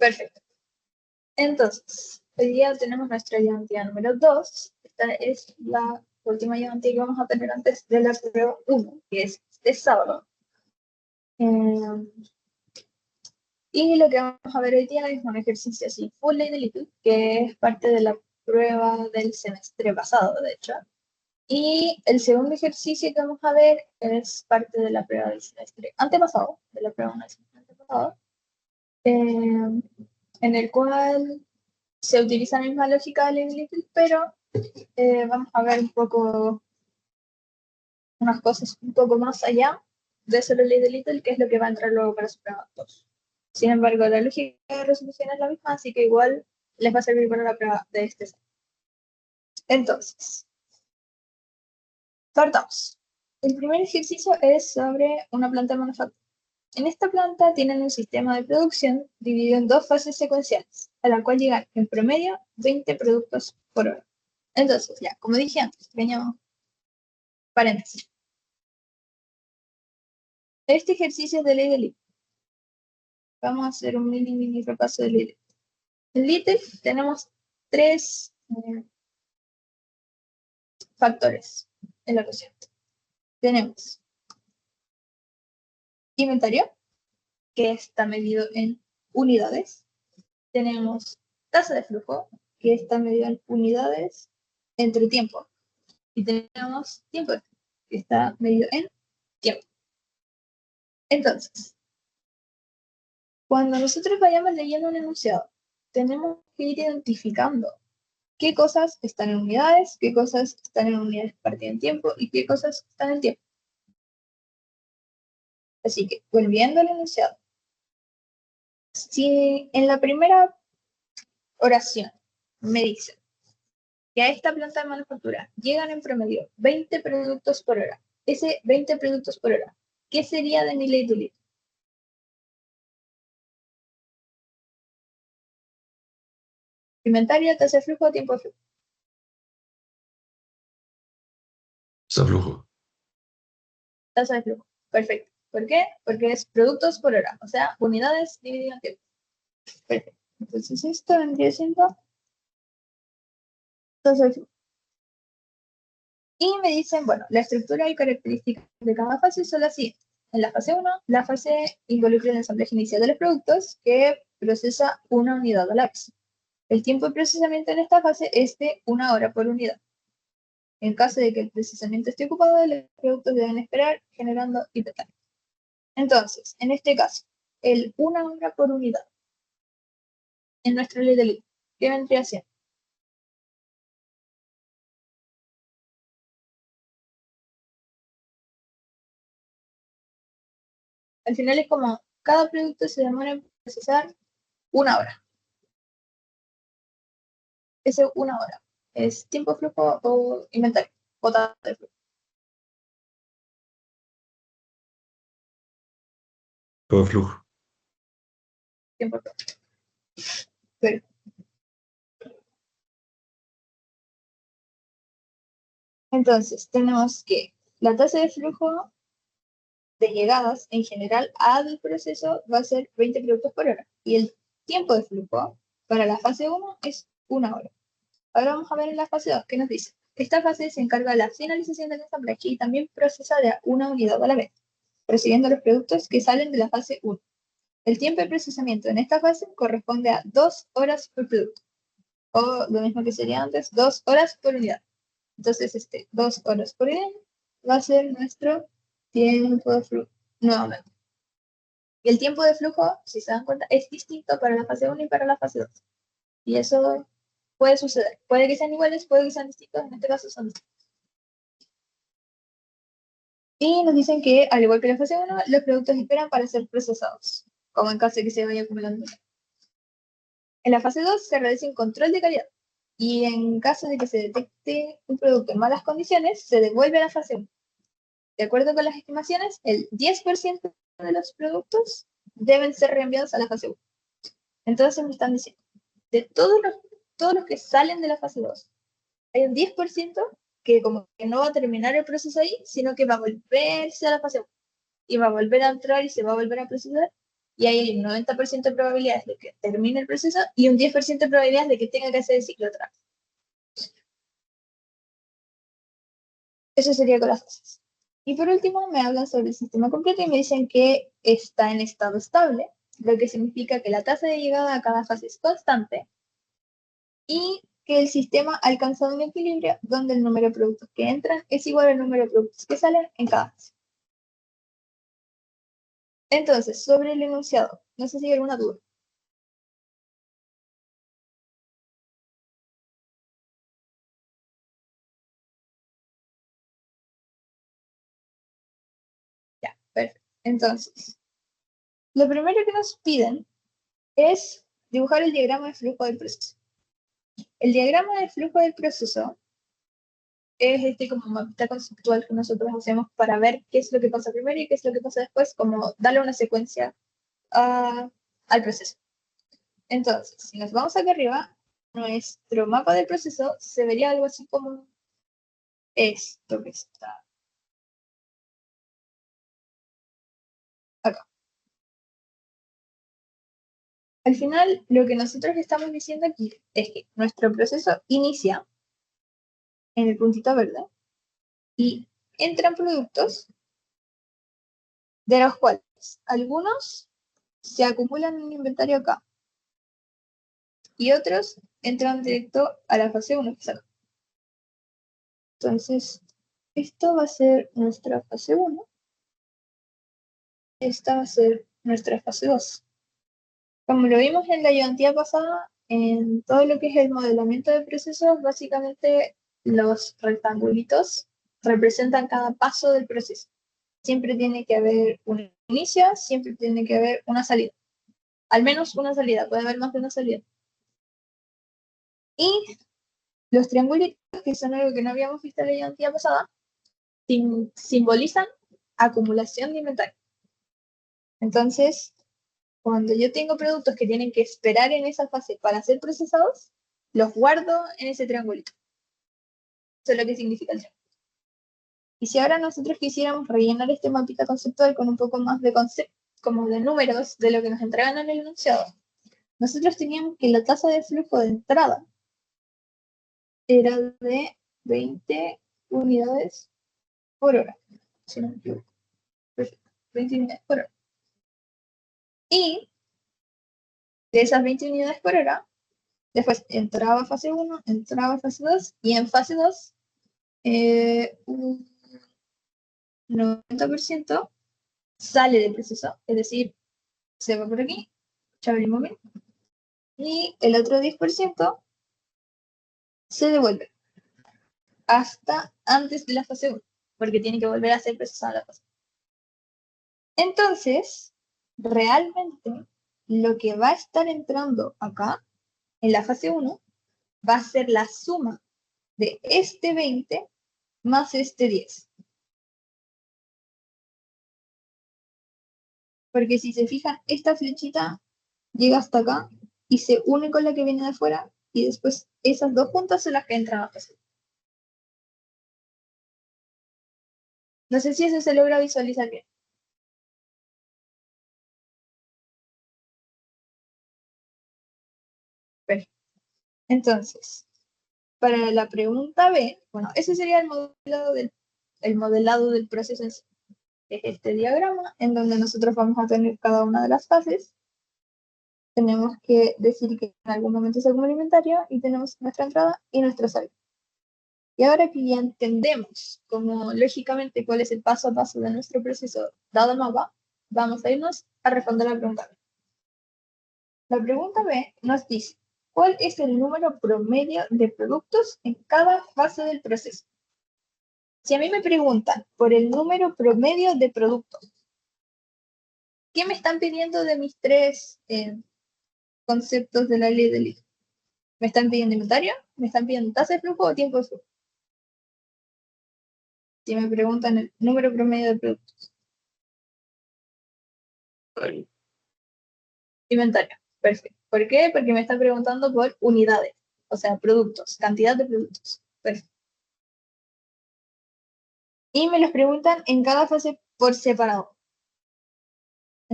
Perfecto. Entonces, hoy día tenemos nuestra ayudantía número 2. Esta es la última ayudantía que vamos a tener antes de la prueba 1, que es este sábado. Y lo que vamos a ver hoy día es un ejercicio así, full Ley de Little, que es parte de la prueba del semestre pasado, de hecho. Y el segundo ejercicio que vamos a ver es parte de la prueba del semestre antepasado, de la prueba del semestre antepasado, en el cual se utiliza la misma lógica de Ley de Little, pero vamos a ver un poco unas cosas un poco más allá de solo Ley de Little, que es lo que va a entrar luego para su prueba 2. Sin embargo, la lógica de resolución es la misma, así que igual les va a servir para la prueba de este set. Entonces, partamos. El primer ejercicio es sobre una planta de manufactura. En esta planta tienen un sistema de producción dividido en dos fases secuenciales, a la cual llegan en promedio 20 productos por hora. Entonces, ya, como dije antes, pequeño paréntesis. Este ejercicio es de Ley de Little. Vamos a hacer un mini repaso de Little. En Little tenemos tres factores en la ecuación. Tenemos inventario, que está medido en unidades. Tenemos tasa de flujo, que está medido en unidades entre tiempo. Y tenemos tiempo, que está medido en tiempo. Entonces, cuando nosotros vayamos leyendo un enunciado, tenemos que ir identificando qué cosas están en unidades, qué cosas están en unidades partidas en tiempo y qué cosas están en tiempo. Así que, volviendo al enunciado, si en la primera oración me dicen que a esta planta de manufactura llegan en promedio 20 productos por hora, ese 20 productos por hora, ¿qué sería de mi ley to little? Inventario, tasa de flujo, tiempo de flujo. Tasa de flujo. Tasa de flujo. Perfecto. ¿Por qué? Porque es productos por hora, o sea, unidades dividido en tiempo. Perfecto. Entonces esto vendría siendo tasa de flujo. Y me dicen, bueno, la estructura y características de cada fase son las siguientes. En la fase 1, la fase involucra el ensamblaje inicial de los productos que procesa una unidad a la vez. El tiempo de procesamiento en esta fase es de 1 hora por unidad. En caso de que el procesamiento esté ocupado, los productos deben esperar generando inventario. Entonces, en este caso, el 1 hora por unidad en nuestra ley de Little, ¿qué vendría siendo? Al final es como cada producto se demora en procesar 1 hora. Ese 1 hora es tiempo flujo o inventario, o tasa de flujo. Todo flujo. Tiempo flujo. Pero, entonces, tenemos que la tasa de flujo de llegadas en general al proceso va a ser 20 productos por hora. Y el tiempo de flujo para la fase 1 es 1 hora. Ahora vamos a ver en la fase 2 qué nos dice. Esta fase se encarga de la finalización del ensamblaje y también procesa de una unidad a la vez, recibiendo los productos que salen de la fase 1. El tiempo de procesamiento en esta fase corresponde a 2 horas por producto, o lo mismo que sería antes, 2 horas por unidad. Entonces, 2 horas por unidad va a ser nuestro tiempo de flujo nuevamente. Y el tiempo de flujo, si se dan cuenta, es distinto para la fase 1 y para la fase 2. Y eso puede suceder. Puede que sean iguales, puede que sean distintos, en este caso son distintos. Y nos dicen que, al igual que la fase 1, los productos esperan para ser procesados, como en caso de que se vaya acumulando. En la fase 2 se realiza un control de calidad. Y en caso de que se detecte un producto en malas condiciones, se devuelve a la fase 1. De acuerdo con las estimaciones, el 10% de los productos deben ser reenviados a la fase 1. Entonces me están diciendo, de todos los que salen de la fase 2, hay un 10% que como que no va a terminar el proceso ahí, sino que va a volverse a la fase 1. Y va a volver a entrar y se va a volver a procesar y hay un 90% de probabilidades de que termine el proceso y un 10% de probabilidades de que tenga que hacer el ciclo otra vez. Eso sería con las fases. Y por último me hablan sobre el sistema completo y me dicen que está en estado estable, lo que significa que la tasa de llegada a cada fase es constante y que el sistema ha alcanzado un equilibrio donde el número de productos que entran es igual al número de productos que salen en cada fase. Entonces, sobre el enunciado, no sé si hay alguna duda. Ya, perfecto. Entonces, lo primero que nos piden es dibujar el diagrama de flujo del proceso. El diagrama de flujo del proceso es este como mapita conceptual que nosotros hacemos para ver qué es lo que pasa primero y qué es lo que pasa después, como darle una secuencia al proceso. Entonces, si nos vamos acá arriba, nuestro mapa del proceso se vería algo así como esto que está acá. Al final, lo que nosotros estamos diciendo aquí es que nuestro proceso inicia en el puntito verde y entran productos de los cuales algunos se acumulan en un inventario acá y otros entran directo a la fase 1 que es acá. Entonces, esto va a ser nuestra fase 1, esta va a ser nuestra fase 2. Como lo vimos en la ayudantía pasada, en todo lo que es el modelamiento de procesos, básicamente los rectangulitos representan cada paso del proceso. Siempre tiene que haber un inicio, siempre tiene que haber una salida. Al menos una salida, puede haber más de una salida. Y los triangulitos, que son algo que no habíamos visto en la ayudantía pasada, simbolizan acumulación de inventario. Entonces, cuando yo tengo productos que tienen que esperar en esa fase para ser procesados, los guardo en ese triangulito. Eso es lo que significa el triángulo. Y si ahora nosotros quisiéramos rellenar este mapita conceptual con un poco más de concepto, como de números de lo que nos entregan en el enunciado, nosotros teníamos que la tasa de flujo de entrada era de 20 unidades por hora, si no me equivoco. Perfecto, 20 unidades por hora. Y de esas 20 unidades por hora, después entraba fase 1, entraba fase 2, y en fase 2, un 90% sale del proceso, es decir, se va por aquí, ya abrimos bien, y el otro 10% se devuelve hasta antes de la fase 1, porque tiene que volver a ser procesada la fase. Entonces, realmente, lo que va a estar entrando acá, en la fase 1, va a ser la suma de este 20 más este 10. Porque si se fijan, esta flechita llega hasta acá y se une con la que viene de afuera y después esas dos juntas son las que entran a fase. No sé si eso se logra visualizar bien. Perfecto. Entonces, para la pregunta B, bueno, ese sería el modelado del proceso en sí. Es este diagrama en donde nosotros vamos a tener cada una de las fases. Tenemos que decir que en algún momento se acumula inventario y tenemos nuestra entrada y nuestra salida. Y ahora que ya entendemos como lógicamente cuál es el paso a paso de nuestro proceso dado el mapa, vamos a irnos a responder la pregunta B. La pregunta B nos dice, ¿cuál es el número promedio de productos en cada fase del proceso? Si a mí me preguntan por el número promedio de productos, ¿qué me están pidiendo de mis tres conceptos de la ley del hijo? ¿Me están pidiendo inventario? ¿Me están pidiendo tasa de flujo o tiempo de flujo? Si me preguntan el número promedio de productos. Inventario. Perfecto. ¿Por qué? Porque me están preguntando por unidades, o sea, productos, cantidad de productos. Perfecto. Y me los preguntan en cada fase por separado.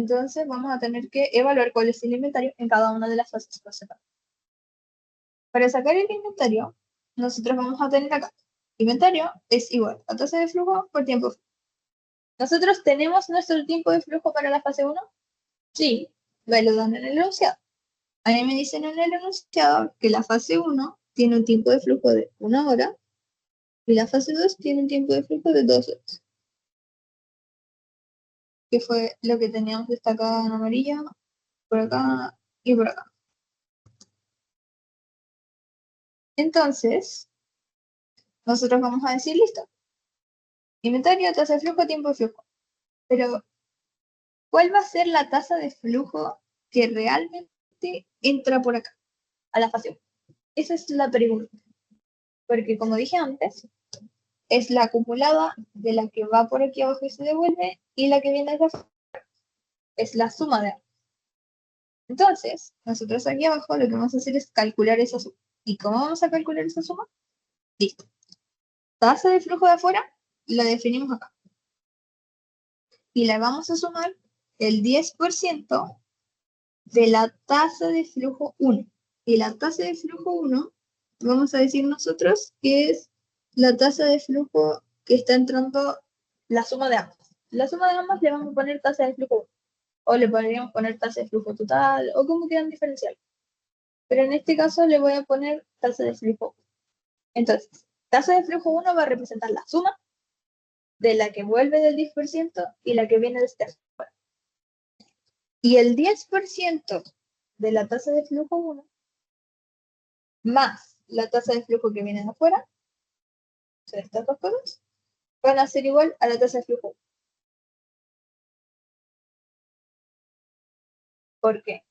Entonces vamos a tener que evaluar cuál es el inventario en cada una de las fases por separado. Para sacar el inventario, nosotros vamos a tener acá. Inventario es igual a tasa de flujo por tiempo. ¿Nosotros tenemos nuestro tiempo de flujo para la fase 1? Sí, me lo dan en el enunciado. A mí me dicen en el enunciado que la fase 1 tiene un tiempo de flujo de 1 hora y la fase 2 tiene un tiempo de flujo de 2 horas. Que fue lo que teníamos destacado en amarillo, por acá y por acá. Entonces, nosotros vamos a decir, listo, inventario, tasa de flujo, tiempo de flujo. Pero, ¿cuál va a ser la tasa de flujo que realmente entra por acá, a la fase 1? Esa es la pregunta. Porque como dije antes, es la acumulada de la que va por aquí abajo y se devuelve y la que viene de afuera. Es la suma de ambas. Entonces, nosotros aquí abajo lo que vamos a hacer es calcular esa suma. ¿Y cómo vamos a calcular esa suma? Listo. Tasa de flujo de afuera la definimos acá. Y le vamos a sumar el 10% de la tasa de flujo 1. Y la tasa de flujo 1, vamos a decir nosotros que es la tasa de flujo que está entrando la suma de ambas. La suma de ambas le vamos a poner tasa de flujo 1. O le podríamos poner tasa de flujo total, o como quieran diferenciar. Pero en este caso le voy a poner tasa de flujo 1. Entonces, tasa de flujo 1 va a representar la suma de la que vuelve del 10% y la que viene de este afuera. Y el 10% de la tasa de flujo 1 más la tasa de flujo que viene de afuera, o sea, estas dos cosas, van a ser igual a la tasa de flujo 1. ¿Por qué?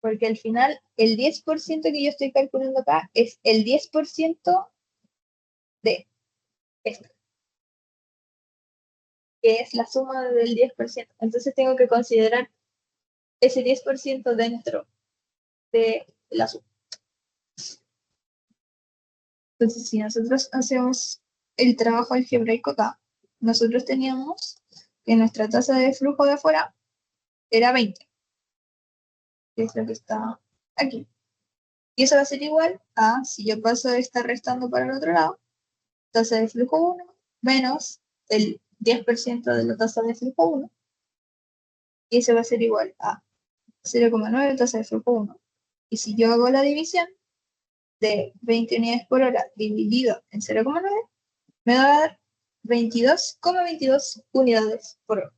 Porque al final el 10% que yo estoy calculando acá es el 10% de esto, que es la suma del 10%. Entonces tengo que considerar ese 10% dentro de la suma. Entonces, si nosotros hacemos el trabajo algebraico acá, nosotros teníamos que nuestra tasa de flujo de afuera era 20, que es lo que está aquí. Y eso va a ser igual a, si yo paso de estar restando para el otro lado, tasa de flujo 1 menos el 10% de la tasa de flujo 1, y eso va a ser igual a 0,9 tasa de flujo 1. Y si yo hago la división de 20 unidades por hora dividido en 0,9, me va a dar 22,22 unidades por hora.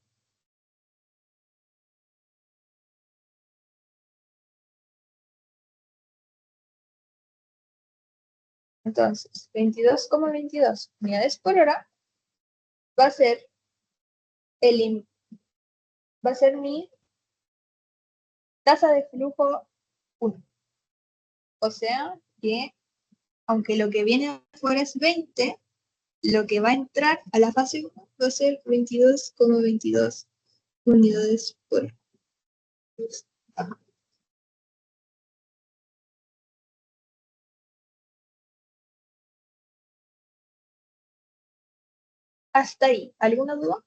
Entonces, 22,22 unidades por hora va a ser mi tasa de flujo 1. O sea que, aunque lo que viene afuera es 20, lo que va a entrar a la fase 1 va a ser 22,22 unidades por hora. Hasta ahí. ¿Alguna duda?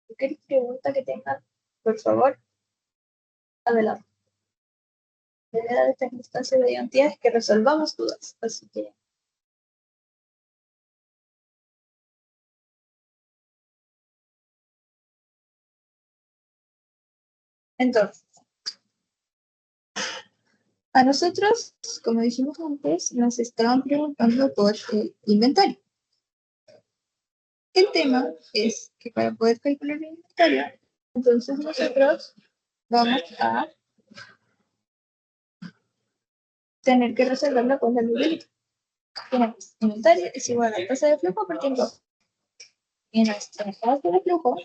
Cualquier pregunta que tengan, por favor, adelante. La idea de esta instancia de identidad es que resolvamos dudas. Así que entonces, a nosotros, como dijimos antes, nos estaban preguntando por el inventario. El tema es que para poder calcular el inventario, entonces nosotros vamos a tener que resolverlo con la libretita. Tenemos inventario es igual a la tasa de flujo por tiempo. Y nuestra tasa de flujo,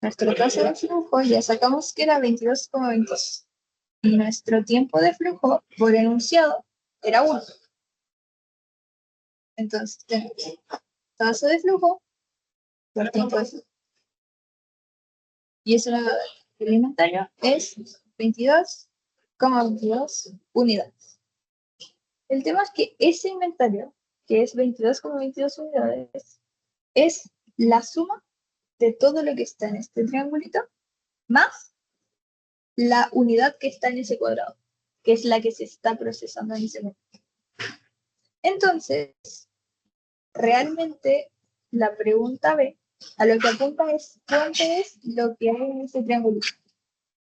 nuestra tasa de flujo ya sacamos que era 22,22. Y nuestro tiempo de flujo por enunciado era 1. Entonces tenemos tasa de flujo por tiempo de flujo. Y eso el inventario es 22,22 unidades. El tema es que ese inventario, que es 22,22 unidades, es la suma de todo lo que está en este triangulito, más la unidad que está en ese cuadrado, que es la que se está procesando en ese momento. Entonces, realmente la pregunta B a lo que apunta es cuánto es lo que hay en ese triangulito.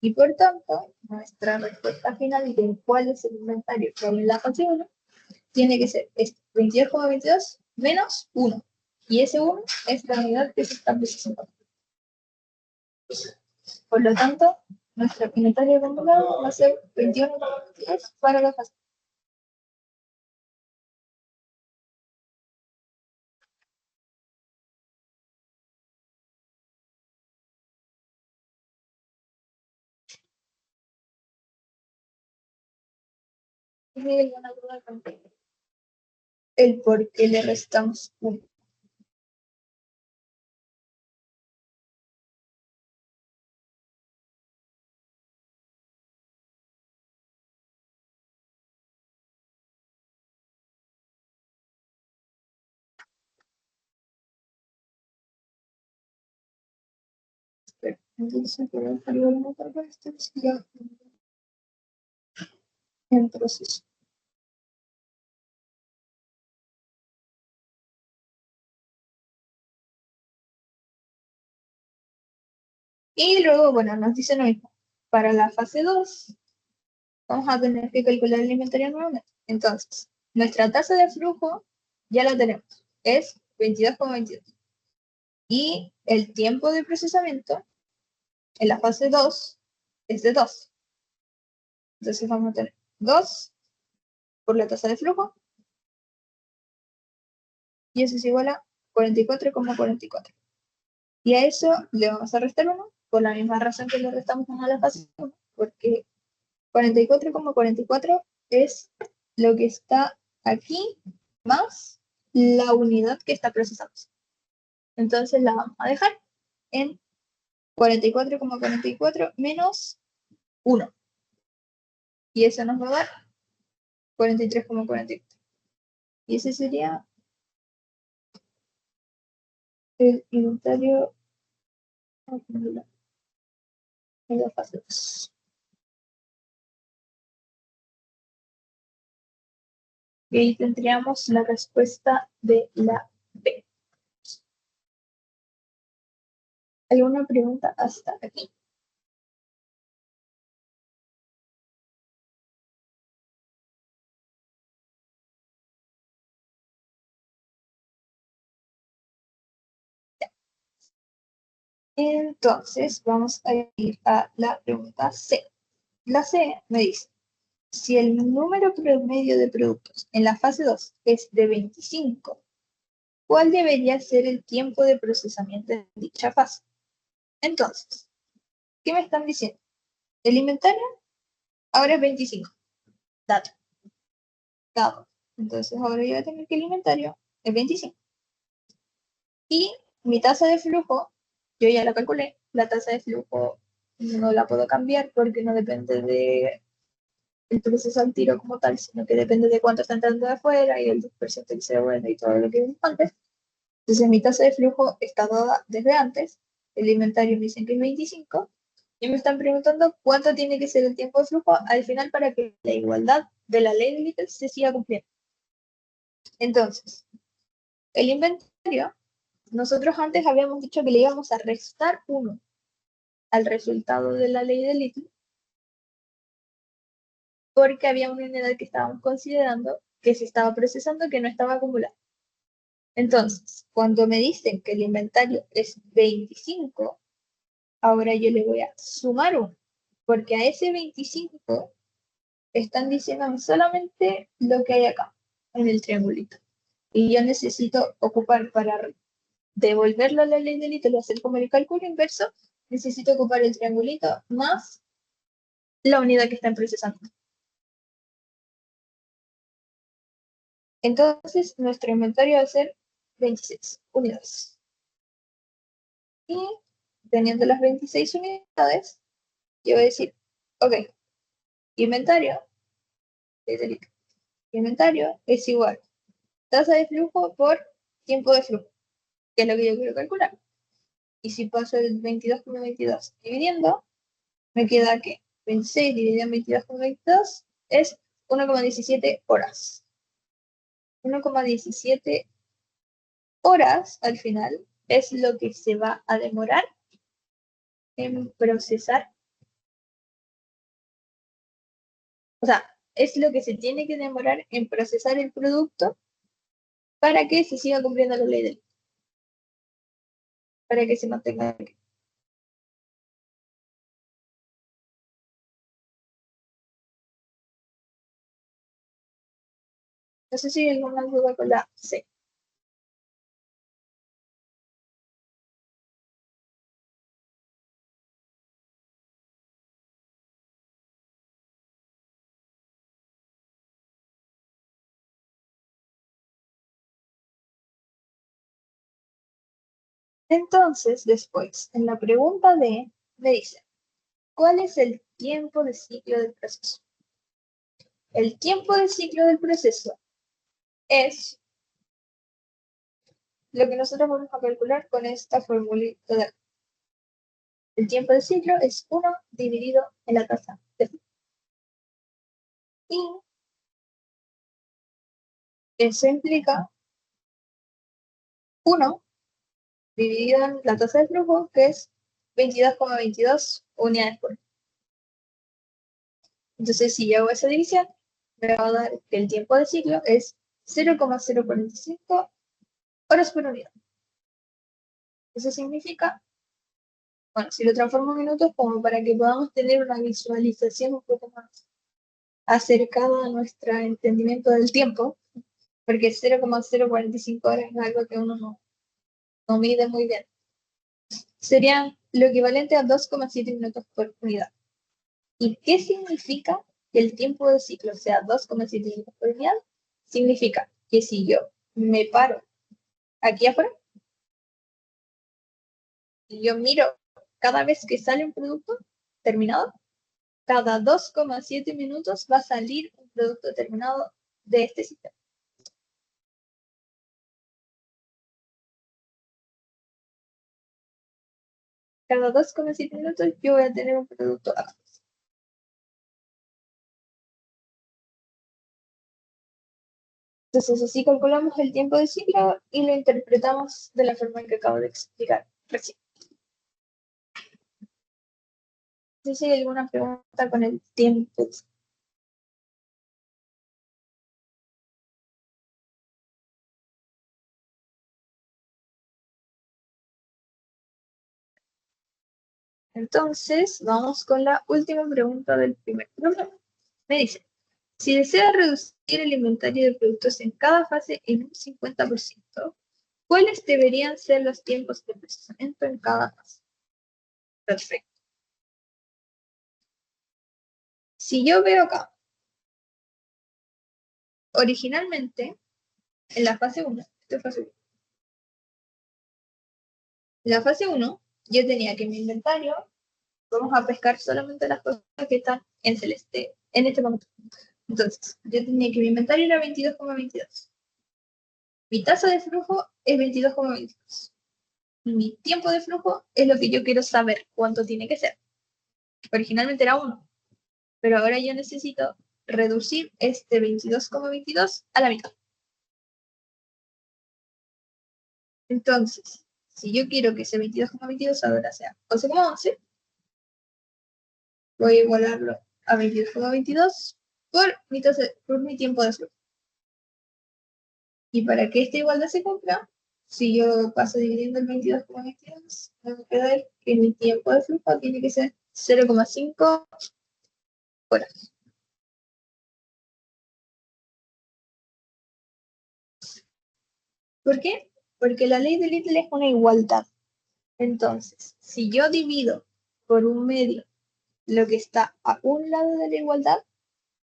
Y por tanto, nuestra respuesta final de cuál es el inventario que hay en la fase 1 tiene que ser 22,22 menos 1. Y ese 1 es la unidad que se está procesando. Por lo tanto, nuestro inventario acumulado va a ser 21,22 para la fase. ¿Tiene alguna duda con el por qué le restamos 1? Entonces, por el periodo de otra parte, siga en proceso. Y luego, bueno, nos dice lo mismo. Para la fase 2, vamos a tener que calcular el inventario nuevamente. Entonces, nuestra tasa de flujo ya la tenemos. Es 22,22. Y el tiempo de procesamiento en la fase 2 es de 2. Entonces vamos a tener 2 por la tasa de flujo. Y eso es igual a 44,44. Y a eso le vamos a restar 1 por la misma razón que le restamos 1 a la fase 1. Porque 44,44 es lo que está aquí más la unidad que está procesando. Entonces la vamos a dejar en 44,44 menos 1. Y eso nos va a dar 43,44. Y ese sería el inventario acumulado en la fase 2. Y ahí tendríamos la respuesta de la B. ¿Alguna pregunta hasta aquí? Entonces vamos a ir a la pregunta C. La C me dice, si el número promedio de productos en la fase 2 es de 25, ¿cuál debería ser el tiempo de procesamiento en dicha fase? Entonces, ¿qué me están diciendo? El inventario ahora es 25. Dato. Dado. Entonces ahora yo voy a tener que el inventario es 25. Y mi tasa de flujo, yo ya la calculé. La tasa de flujo no la puedo cambiar porque no depende de el proceso al tiro como tal, sino que depende de cuánto está entrando de afuera y el 10% que se bueno y todo lo que vimos antes. Entonces mi tasa de flujo está dada desde antes, el inventario me dicen que es 25, y me están preguntando cuánto tiene que ser el tiempo de flujo al final para que la igualdad de la ley de Little se siga cumpliendo. Entonces, el inventario, nosotros antes habíamos dicho que le íbamos a restar 1 al resultado de la ley de Little, porque había una unidad que estábamos considerando que se estaba procesando que no estaba acumulada. Entonces, cuando me dicen que el inventario es 25, ahora yo le voy a sumar 1, porque a ese 25 están diciendo solamente lo que hay acá, en el triangulito. Y yo necesito ocupar para devolverlo a la ley del Little y hacer como el cálculo inverso, necesito ocupar el triangulito más la unidad que están procesando. Entonces, nuestro inventario va a ser 26 unidades. Y teniendo las 26 unidades, yo voy a decir, ok, inventario de delito. Inventario es igual tasa de flujo por tiempo de flujo, que es lo que yo quiero calcular. Y si paso el 22,22 dividiendo, me queda que 26 dividido en 22,22 es 1,17 horas. 1,17 horas al final es lo que se va a demorar en procesar. O sea, es lo que se tiene que demorar en procesar el producto para que se siga cumpliendo la ley del, para que se mantenga. No sé si hay alguna duda con la C. Entonces, después, en la pregunta D, me dice, ¿cuál es el tiempo de ciclo del proceso? El tiempo de ciclo del proceso es lo que nosotros vamos a calcular con esta formulita de acá. El tiempo de ciclo es 1 dividido en la tasa de flujo. Y eso implica 1 dividido en la tasa de flujo, que es 22,22 unidades por hora. Entonces, si yo hago esa división, me va a dar que el tiempo de ciclo es 0,045 horas por unidad. Eso significa, bueno, si lo transformo en minutos, como para que podamos tener una visualización un poco más acercada a nuestro entendimiento del tiempo, porque 0,045 horas es algo que uno no mide muy bien. Sería lo equivalente a 2,7 minutos por unidad. ¿Y qué significa que el tiempo de ciclo sea 2,7 minutos por unidad? Significa que si yo me paro aquí afuera y yo miro cada vez que sale un producto terminado, cada 2,7 minutos va a salir un producto terminado de este sistema. Cada 2,7 minutos yo voy a tener un producto acá. Entonces así calculamos el tiempo de ciclo y lo interpretamos de la forma que acabo de explicar recién. No sé si hay alguna pregunta con el tiempo. Entonces, vamos con la última pregunta del primer programa. Me dice, si desea reducir el inventario de productos en cada fase en un 50%, ¿cuáles deberían ser los tiempos de procesamiento en cada fase? Perfecto. Si yo veo acá, originalmente, en la fase 1, esto es fase 1. En la fase 1, yo tenía que en mi inventario, vamos a pescar solamente las cosas que están en celeste en este momento. Entonces, yo tenía que mi inventario era 22,22. Mi tasa de flujo es 22,22. Mi tiempo de flujo es lo que yo quiero saber cuánto tiene que ser. Originalmente era 1, pero ahora yo necesito reducir este 22,22 a la mitad. Entonces, si yo quiero que ese 22,22 ahora sea 11,11, voy a igualarlo a 22,22 por mi tiempo de flujo. Y para que esta igualdad se cumpla, si yo paso dividiendo el 22,22, me va a quedar que mi tiempo de flujo tiene que ser 0,5 horas. ¿Por qué? Porque la ley de Little es una igualdad. Entonces, si yo divido por un medio lo que está a un lado de la igualdad,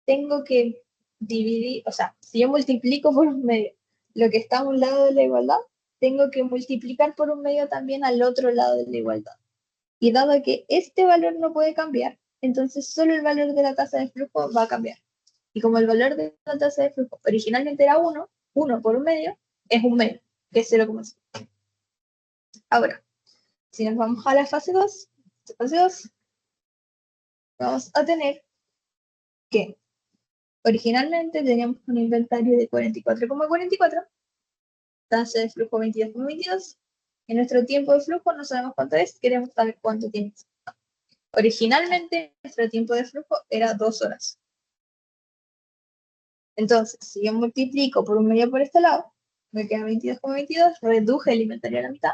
tengo que dividir, o sea, si yo multiplico por un medio lo que está a un lado de la igualdad, tengo que multiplicar por un medio también al otro lado de la igualdad. Y dado que este valor no puede cambiar, entonces solo el valor de la tasa de flujo va a cambiar. Y como el valor de la tasa de flujo originalmente era 1, 1 por un medio es un medio, que es 0,5. Ahora, si nos vamos a la fase 2, vamos a tener que originalmente teníamos un inventario de 44,44, tasa de flujo 22,22, y nuestro tiempo de flujo no sabemos cuánto es, queremos saber cuánto tiene. Originalmente nuestro tiempo de flujo era 2 horas. Entonces, si yo multiplico por un medio por este lado, me queda 22,22, reduje el inventario a la mitad,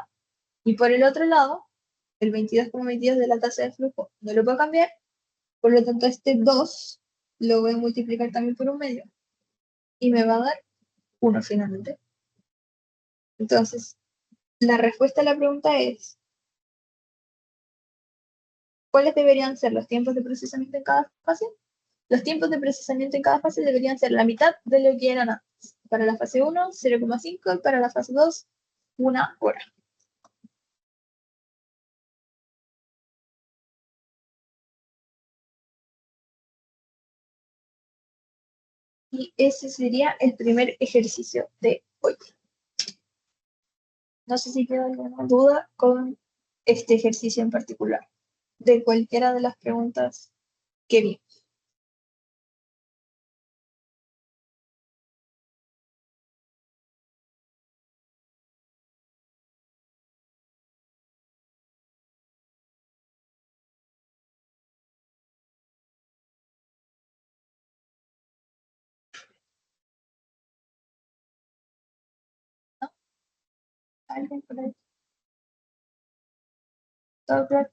y por el otro lado, el 22,22 de la tasa de flujo no lo puedo cambiar, por lo tanto este 2 lo voy a multiplicar también por un medio, y me va a dar 1 finalmente. Entonces, la respuesta a la pregunta es, ¿cuáles deberían ser los tiempos de procesamiento en cada fase? Los tiempos de procesamiento en cada fase deberían ser la mitad de lo que eran antes. Para la fase 1, 0,5, y para la fase 2, 1 hora. Y ese sería el primer ejercicio de hoy. No sé si queda alguna duda con este ejercicio en particular, de cualquiera de las preguntas que vi. ¿No? ¿Alguien por ahí? ¿Todo claro?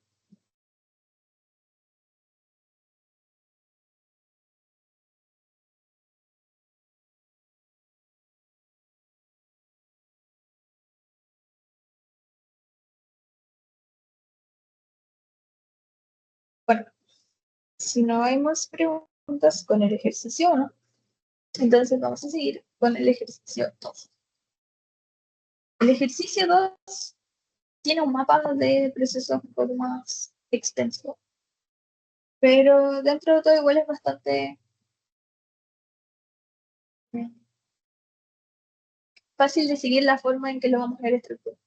Bueno, si no hay más preguntas con el ejercicio 1, entonces vamos a seguir con el ejercicio 2. El ejercicio 2 tiene un mapa de procesos un poco más extenso, pero dentro de todo igual es bastante fácil de seguir la forma en que lo vamos a ver estructurado.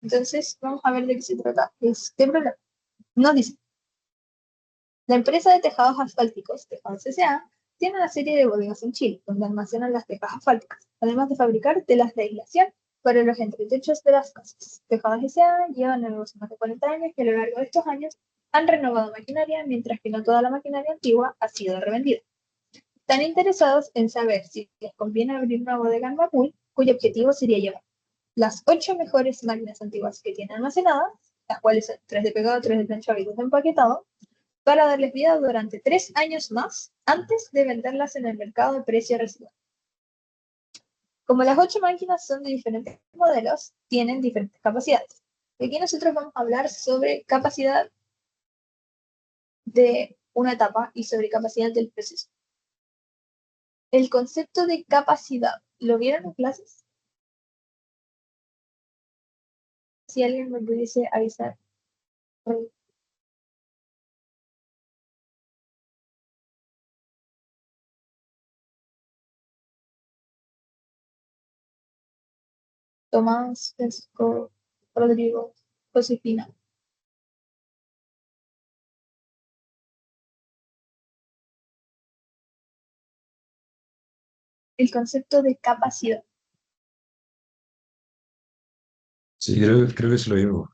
Entonces, vamos a ver de qué se trata este problema. Nos dice, la empresa de tejados asfálticos, Tejados S.A., tiene una serie de bodegas en Chile, donde almacenan las tejas asfálticas, además de fabricar telas de aislación para los entretechos de las casas. Tejados S.A. llevan el negocio más de 40 años y a lo largo de estos años han renovado maquinaria, mientras que no toda la maquinaria antigua ha sido revendida. Están interesados en saber si les conviene abrir una bodega en Macul, cuyo objetivo sería llevar las 8 mejores máquinas antiguas que tienen almacenadas, las cuales son 3 de pegado, 3 de planchado y 2 de empaquetado, para darles vida durante 3 años más antes de venderlas en el mercado de precio residual. Como las 8 máquinas son de diferentes modelos, tienen diferentes capacidades. Y aquí nosotros vamos a hablar sobre capacidad de una etapa y sobre capacidad del proceso. El concepto de capacidad, ¿lo vieron en clases? Si alguien me pudiese avisar. Tomás, Francisco, Rodrigo, Josefina. El concepto de capacidad. Sí, creo que es lo mismo.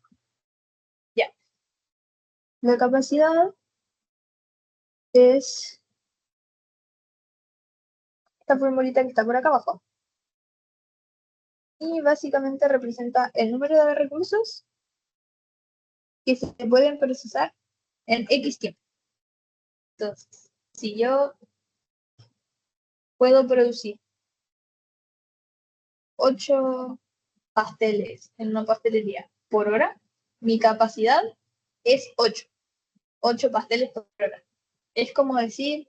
Ya. La capacidad es esta formulita que está por acá abajo. Y básicamente representa el número de recursos que se pueden procesar en X tiempo. Entonces, si yo puedo producir 8 pasteles en una pastelería por hora, mi capacidad es 8. 8 pasteles por hora. Es como decir,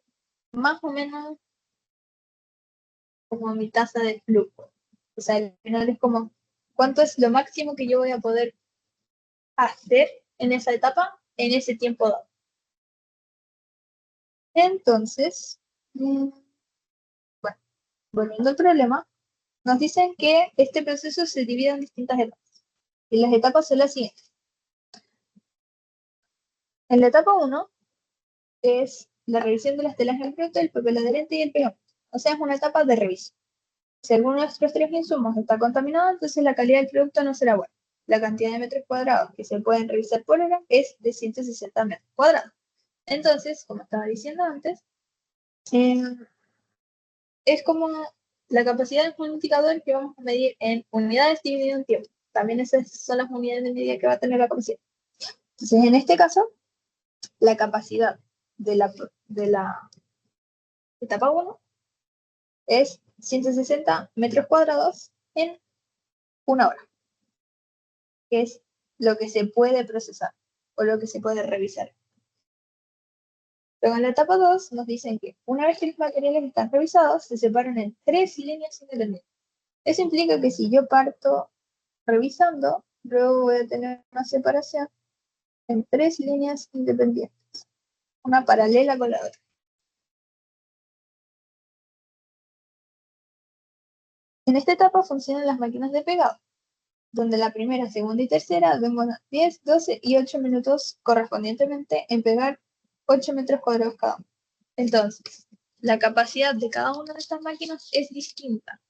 más o menos como mi tasa de flujo. O sea, al final es como, ¿cuánto es lo máximo que yo voy a poder hacer en esa etapa, en ese tiempo dado? Entonces, Mm, Bueno, volviendo al problema, nos dicen que este proceso se divide en distintas etapas. Y las etapas son las siguientes. En la etapa 1 es la revisión de las telas en bruto, el papel adherente y el pegamento. O sea, es una etapa de revisión. Si alguno de nuestros tres insumos está contaminado, entonces la calidad del producto no será buena. La cantidad de metros cuadrados que se pueden revisar por hora es de 160 metros cuadrados. Entonces, como estaba diciendo antes, eh, es como la capacidad es un indicador que vamos a medir en unidades dividido en tiempo. También esas son las unidades de medida que va a tener la capacidad. Entonces, en este caso, la capacidad de la etapa 1 es 160 metros cuadrados en una hora, que es lo que se puede procesar o lo que se puede revisar. Luego en la etapa 2 nos dicen que una vez que los materiales están revisados, se separan en tres líneas independientes. Eso implica que si yo parto revisando, luego voy a tener una separación en tres líneas independientes, una paralela con la otra. En esta etapa funcionan las máquinas de pegado, donde la primera, segunda y tercera demoran 10, 12 y 8 minutos correspondientemente en pegar 8 metros cuadrados cada uno. Entonces, la capacidad de cada una de estas máquinas es distinta.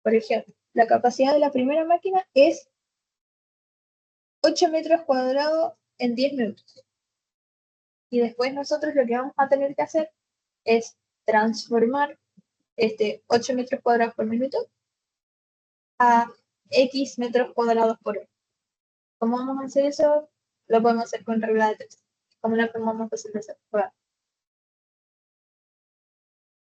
Por ejemplo, la capacidad de la primera máquina es 8 metros cuadrados en 10 minutos. Y después nosotros lo que vamos a tener que hacer es transformar este 8 metros cuadrados por minuto a X metros cuadrados por hora. ¿Cómo vamos a hacer eso? Lo podemos hacer con regla de tres. Como la forma más fácil de hacer.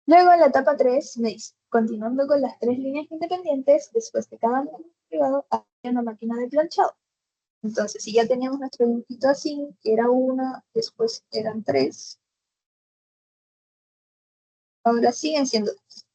Luego en la etapa 3 me dice, continuando con las tres líneas independientes, después de cada módulo privado hay una máquina de planchado. Entonces, si ya teníamos nuestro dibujito así, que era una, después eran tres, ahora siguen siendo dos.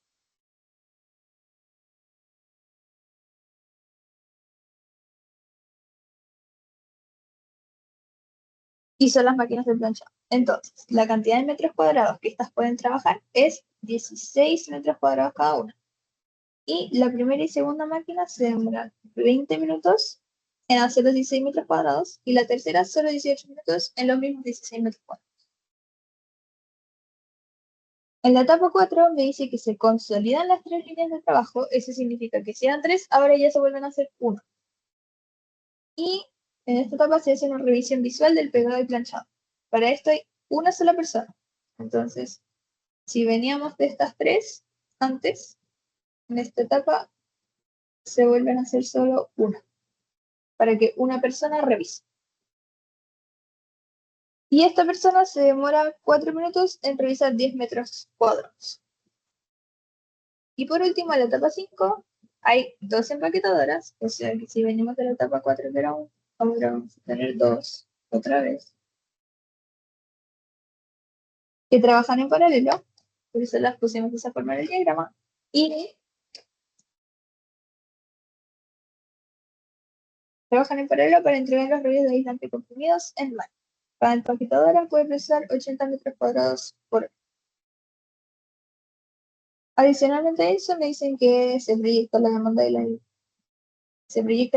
Y son las máquinas de planchado. Entonces, la cantidad de metros cuadrados que estas pueden trabajar es 16 metros cuadrados cada una. Y la primera y segunda máquina se demoran 20 minutos en hacer los 16 metros cuadrados y la tercera solo 18 minutos en los mismos 16 metros cuadrados. En la etapa 4 me dice que se consolidan las tres líneas de trabajo, eso significa que si eran tres, ahora ya se vuelven a hacer uno. Y en esta etapa se hace una revisión visual del pegado y planchado. Para esto hay una sola persona. Entonces, si veníamos de estas tres antes, en esta etapa se vuelven a hacer solo una, para que una persona revise. Y esta persona se demora 4 minutos en revisar 10 metros cuadrados. Y por último, en la etapa 5, hay dos empaquetadoras, o sea que si venimos de la etapa 4 que era 1, ahora vamos a tener dos otra vez, que trabajan en paralelo, por eso las pusimos de esa forma en el diagrama, y trabajan en paralelo para entregar los rollos de aislante comprimidos en mano. Cada empaquetadora puede pesar 80 metros cuadrados por hora. Adicionalmente a eso, me dicen que se proyecta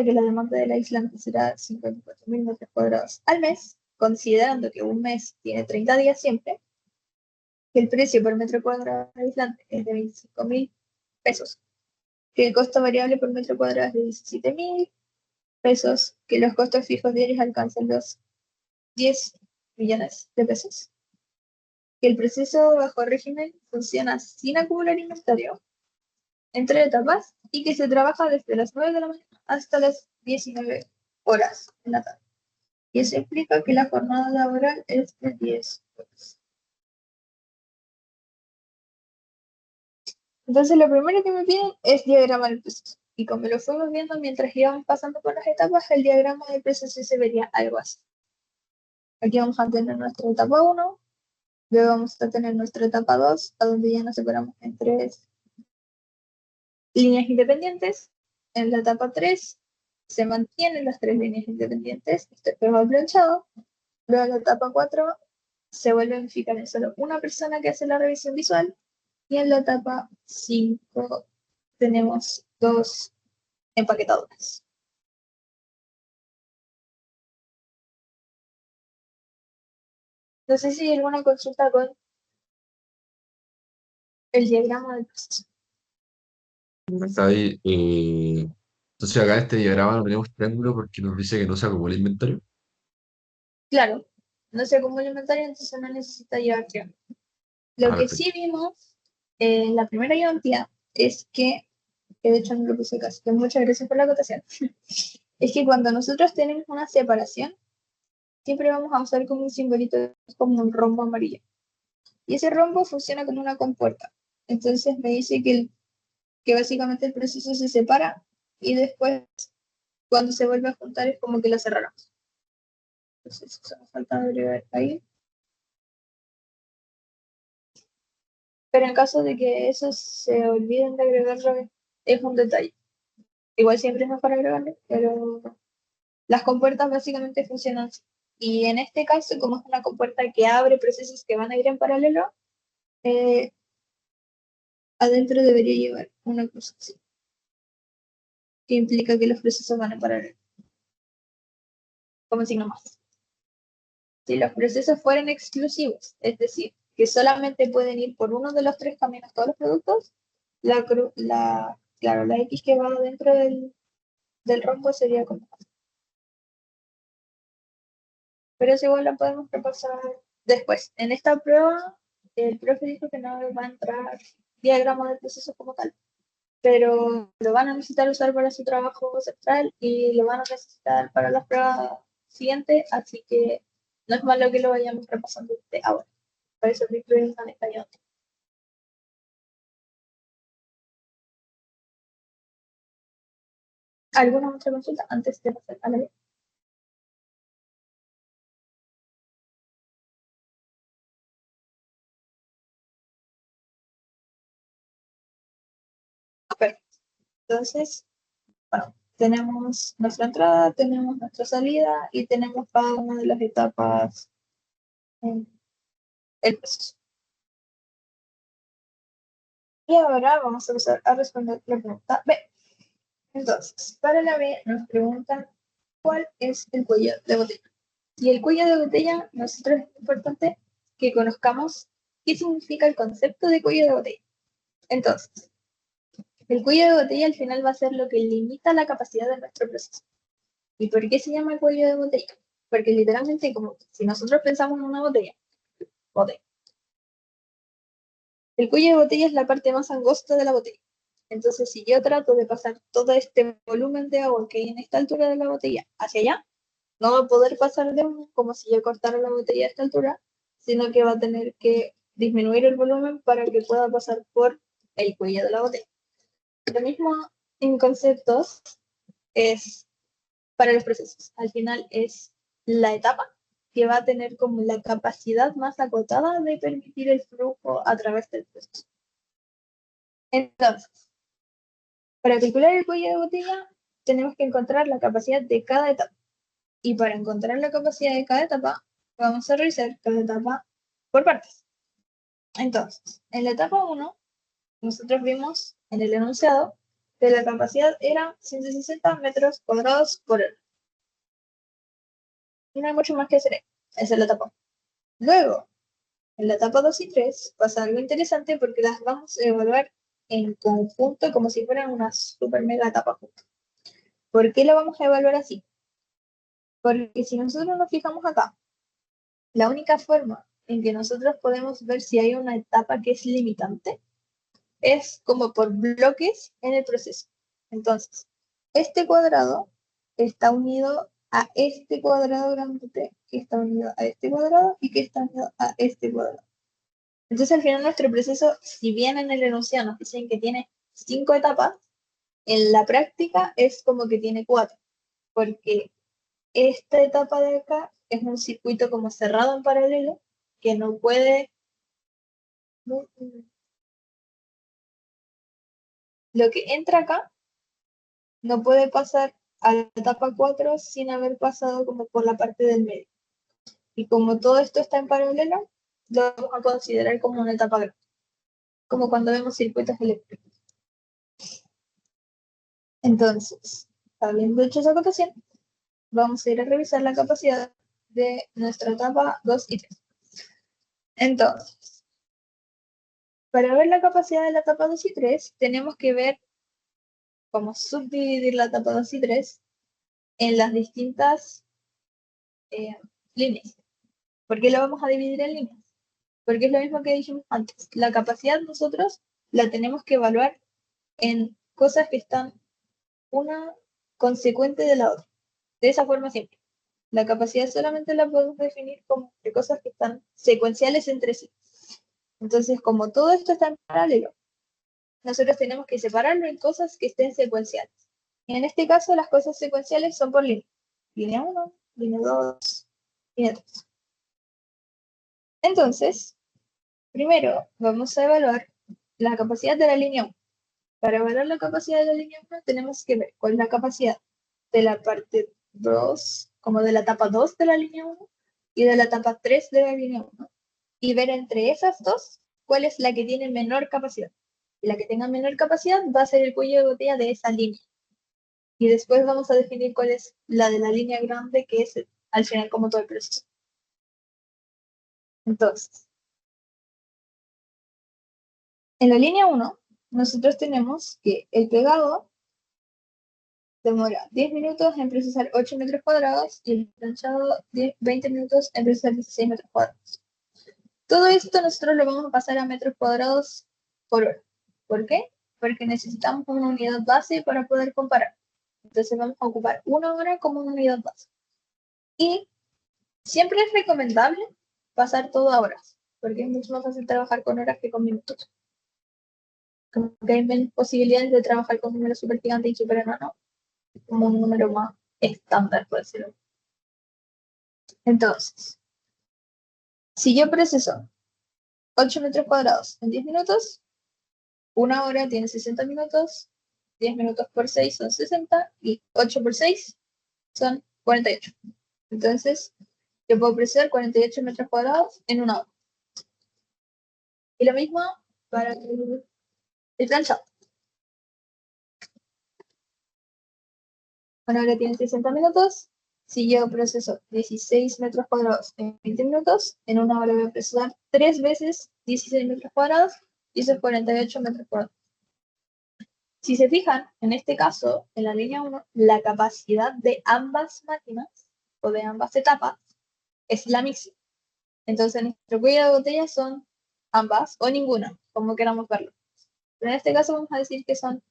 que la demanda del aislante será 54.000 metros cuadrados al mes, considerando que un mes tiene 30 días siempre, que el precio por metro cuadrado de aislante es de 25.000 pesos, que el costo variable por metro cuadrado es de 17.000 pesos, que los costos fijos diarios alcanzan los 10 millones de pesos, que el proceso bajo régimen funciona sin acumular inventario entre etapas y que se trabaja desde las 9 de la mañana hasta las 19 horas en la tarde. Y eso implica que la jornada laboral es de 10 horas. Entonces, lo primero que me piden es diagramar el proceso. Y como lo fuimos viendo mientras íbamos pasando por las etapas, el diagrama del proceso se vería algo así. Aquí vamos a tener nuestra etapa 1, luego vamos a tener nuestra etapa 2, a donde ya nos separamos en tres líneas independientes. En la etapa 3 se mantienen las tres líneas independientes, esto es pegado planchado. Luego en la etapa 4 se vuelve a fijar en solo una persona que hace la revisión visual. Y en la etapa 5 tenemos 2 empaquetadoras. No sé si hay alguna consulta con el diagrama del proceso. Está ahí. Entonces acá en este diagrama no tenemos triángulo porque nos dice que no se acumula inventario. Claro, no se acumula inventario, entonces no necesita llevar triángulo. Lo Ah, que perfecto. sí vimos en la primera ayudantía es que de hecho no lo puse casi, que muchas gracias por la acotación, es que cuando nosotros tenemos una separación, siempre vamos a usar como un simbolito, como un rombo amarillo. Y ese rombo funciona como una compuerta. Entonces me dice que básicamente el proceso se separa y después cuando se vuelve a juntar es como que la cerramos. Entonces eso nos falta agregar ahí. Pero en caso de que eso se olviden de agregarlo, es un detalle. Igual siempre es mejor agregarlo, pero las compuertas básicamente funcionan así. Y en este caso, como es una compuerta que abre procesos que van a ir en paralelo, eh, adentro debería llevar una cosa así, que implica que los procesos van en paralelo, como signo más. Si los procesos fueran exclusivos, es decir, que solamente pueden ir por uno de los tres caminos todos los productos, claro, la X que va dentro del rombo sería como. Pero eso igual la podemos repasar después. En esta prueba, el profe dijo que no va a entrar diagrama de proceso como tal, pero lo van a necesitar usar para su trabajo central y lo van a necesitar para las pruebas siguientes, así que no es malo que lo vayamos repasando desde ahora. Por eso lo incluimos en esta ayuda. ¿Alguna otra consulta antes de pasar a la ley? Perfecto. Entonces, bueno, tenemos nuestra entrada, tenemos nuestra salida y tenemos cada una de las etapas en el proceso. Y ahora vamos a empezar a responder la pregunta B. Entonces, para la B nos preguntan cuál es el cuello de botella. Y el cuello de botella, nosotros es importante que conozcamos qué significa el concepto de cuello de botella. Entonces, el cuello de botella al final va a ser lo que limita la capacidad de nuestro proceso. ¿Y por qué se llama cuello de botella? Porque literalmente, como si nosotros pensamos en una botella, botella. El cuello de botella es la parte más angosta de la botella. Entonces, si yo trato de pasar todo este volumen de agua que hay en esta altura de la botella hacia allá, no va a poder pasar de uno como si yo cortara la botella a esta altura, sino que va a tener que disminuir el volumen para que pueda pasar por el cuello de la botella. Lo mismo en conceptos es para los procesos. Al final es la etapa que va a tener como la capacidad más acotada de permitir el flujo a través del proceso. Entonces, para calcular el cuello de botella, tenemos que encontrar la capacidad de cada etapa. Y para encontrar la capacidad de cada etapa, vamos a revisar cada etapa por partes. Entonces, en la etapa 1, nosotros vimos en el enunciado que la capacidad era 160 metros cuadrados por hora. Y no hay mucho más que hacer. Esa es la etapa 1. Luego, en la etapa 2 y 3 pasa algo interesante porque las vamos a evaluar en conjunto como si fueran una super mega etapa juntas. ¿Por qué la vamos a evaluar así? Porque si nosotros nos fijamos acá, la única forma en que nosotros podemos ver si hay una etapa que es limitante es como por bloques en el proceso. Entonces, este cuadrado está unido a este cuadrado grandote, que está unido a este cuadrado y que está unido a este cuadrado. Entonces, al final, nuestro proceso, si bien en el enunciado nos dicen que tiene 5 etapas, en la práctica es como que tiene 4, porque esta etapa de acá es un circuito como cerrado en paralelo que no puede, lo que entra acá no puede pasar a la etapa 4 sin haber pasado como por la parte del medio. Y como todo esto está en paralelo, lo vamos a considerar como una etapa grande. como cuando vemos circuitos eléctricos. Entonces, habiendo hecho esa acotación, vamos a ir a revisar la capacidad de nuestra etapa 2 y 3. Entonces, para ver la capacidad de la etapa 2 y 3, tenemos que ver cómo subdividir la etapa 2 y 3 en las distintas líneas. ¿Por qué lo vamos a dividir en líneas? Porque es lo mismo que dijimos antes. La capacidad nosotros la tenemos que evaluar en cosas que están una consecuente de la otra. De esa forma siempre. La capacidad solamente la podemos definir como de cosas que están secuenciales entre sí. Entonces, como todo esto está en paralelo, nosotros tenemos que separarlo en cosas que estén secuenciales. Y en este caso, las cosas secuenciales son por línea. Línea 1, línea 2, línea 3. Entonces, primero vamos a evaluar la capacidad de la línea 1. Para evaluar la capacidad de la línea 1 tenemos que ver cuál es la capacidad de la parte 2, como de la etapa 2 de la línea 1 y de la etapa 3 de la línea 1. Y ver entre esas dos cuál es la que tiene menor capacidad. Y la que tenga menor capacidad va a ser el cuello de botella de esa línea. Y después vamos a definir cuál es la de la línea grande, que es al final como todo el proceso. Entonces, en la línea 1, nosotros tenemos que el pegado demora 10 minutos en procesar 8 metros cuadrados y el planchado 20 minutos en procesar 16 metros cuadrados. Todo esto nosotros lo vamos a pasar a metros cuadrados por hora. ¿Por qué? Porque necesitamos una unidad base para poder comparar. Entonces vamos a ocupar una hora como una unidad base. Y siempre es recomendable pasar todo a horas, porque es mucho más fácil trabajar con horas que con minutos. Como que hay menos posibilidades de trabajar con números súper gigantes y súper enanos, como un número más estándar, por decirlo. Entonces, si yo proceso 8 metros cuadrados en 10 minutos, una hora tiene 60 minutos, 10 minutos por 6 son 60 y 8 por 6 son 48. Entonces, yo puedo procesar 48 metros cuadrados en una hora. Y lo mismo para el planchado. Una hora tiene 60 minutos. Si yo proceso 16 metros cuadrados en 20 minutos, en una hora voy a procesar 3 veces 16 metros cuadrados y eso es 48 metros cuadrados. Si se fijan, en este caso, en la línea 1, la capacidad de ambas máquinas o de ambas etapas es la misma. Entonces, nuestro cuello de botella son ambas o ninguna, como queramos verlo. Pero en este caso vamos a decir que son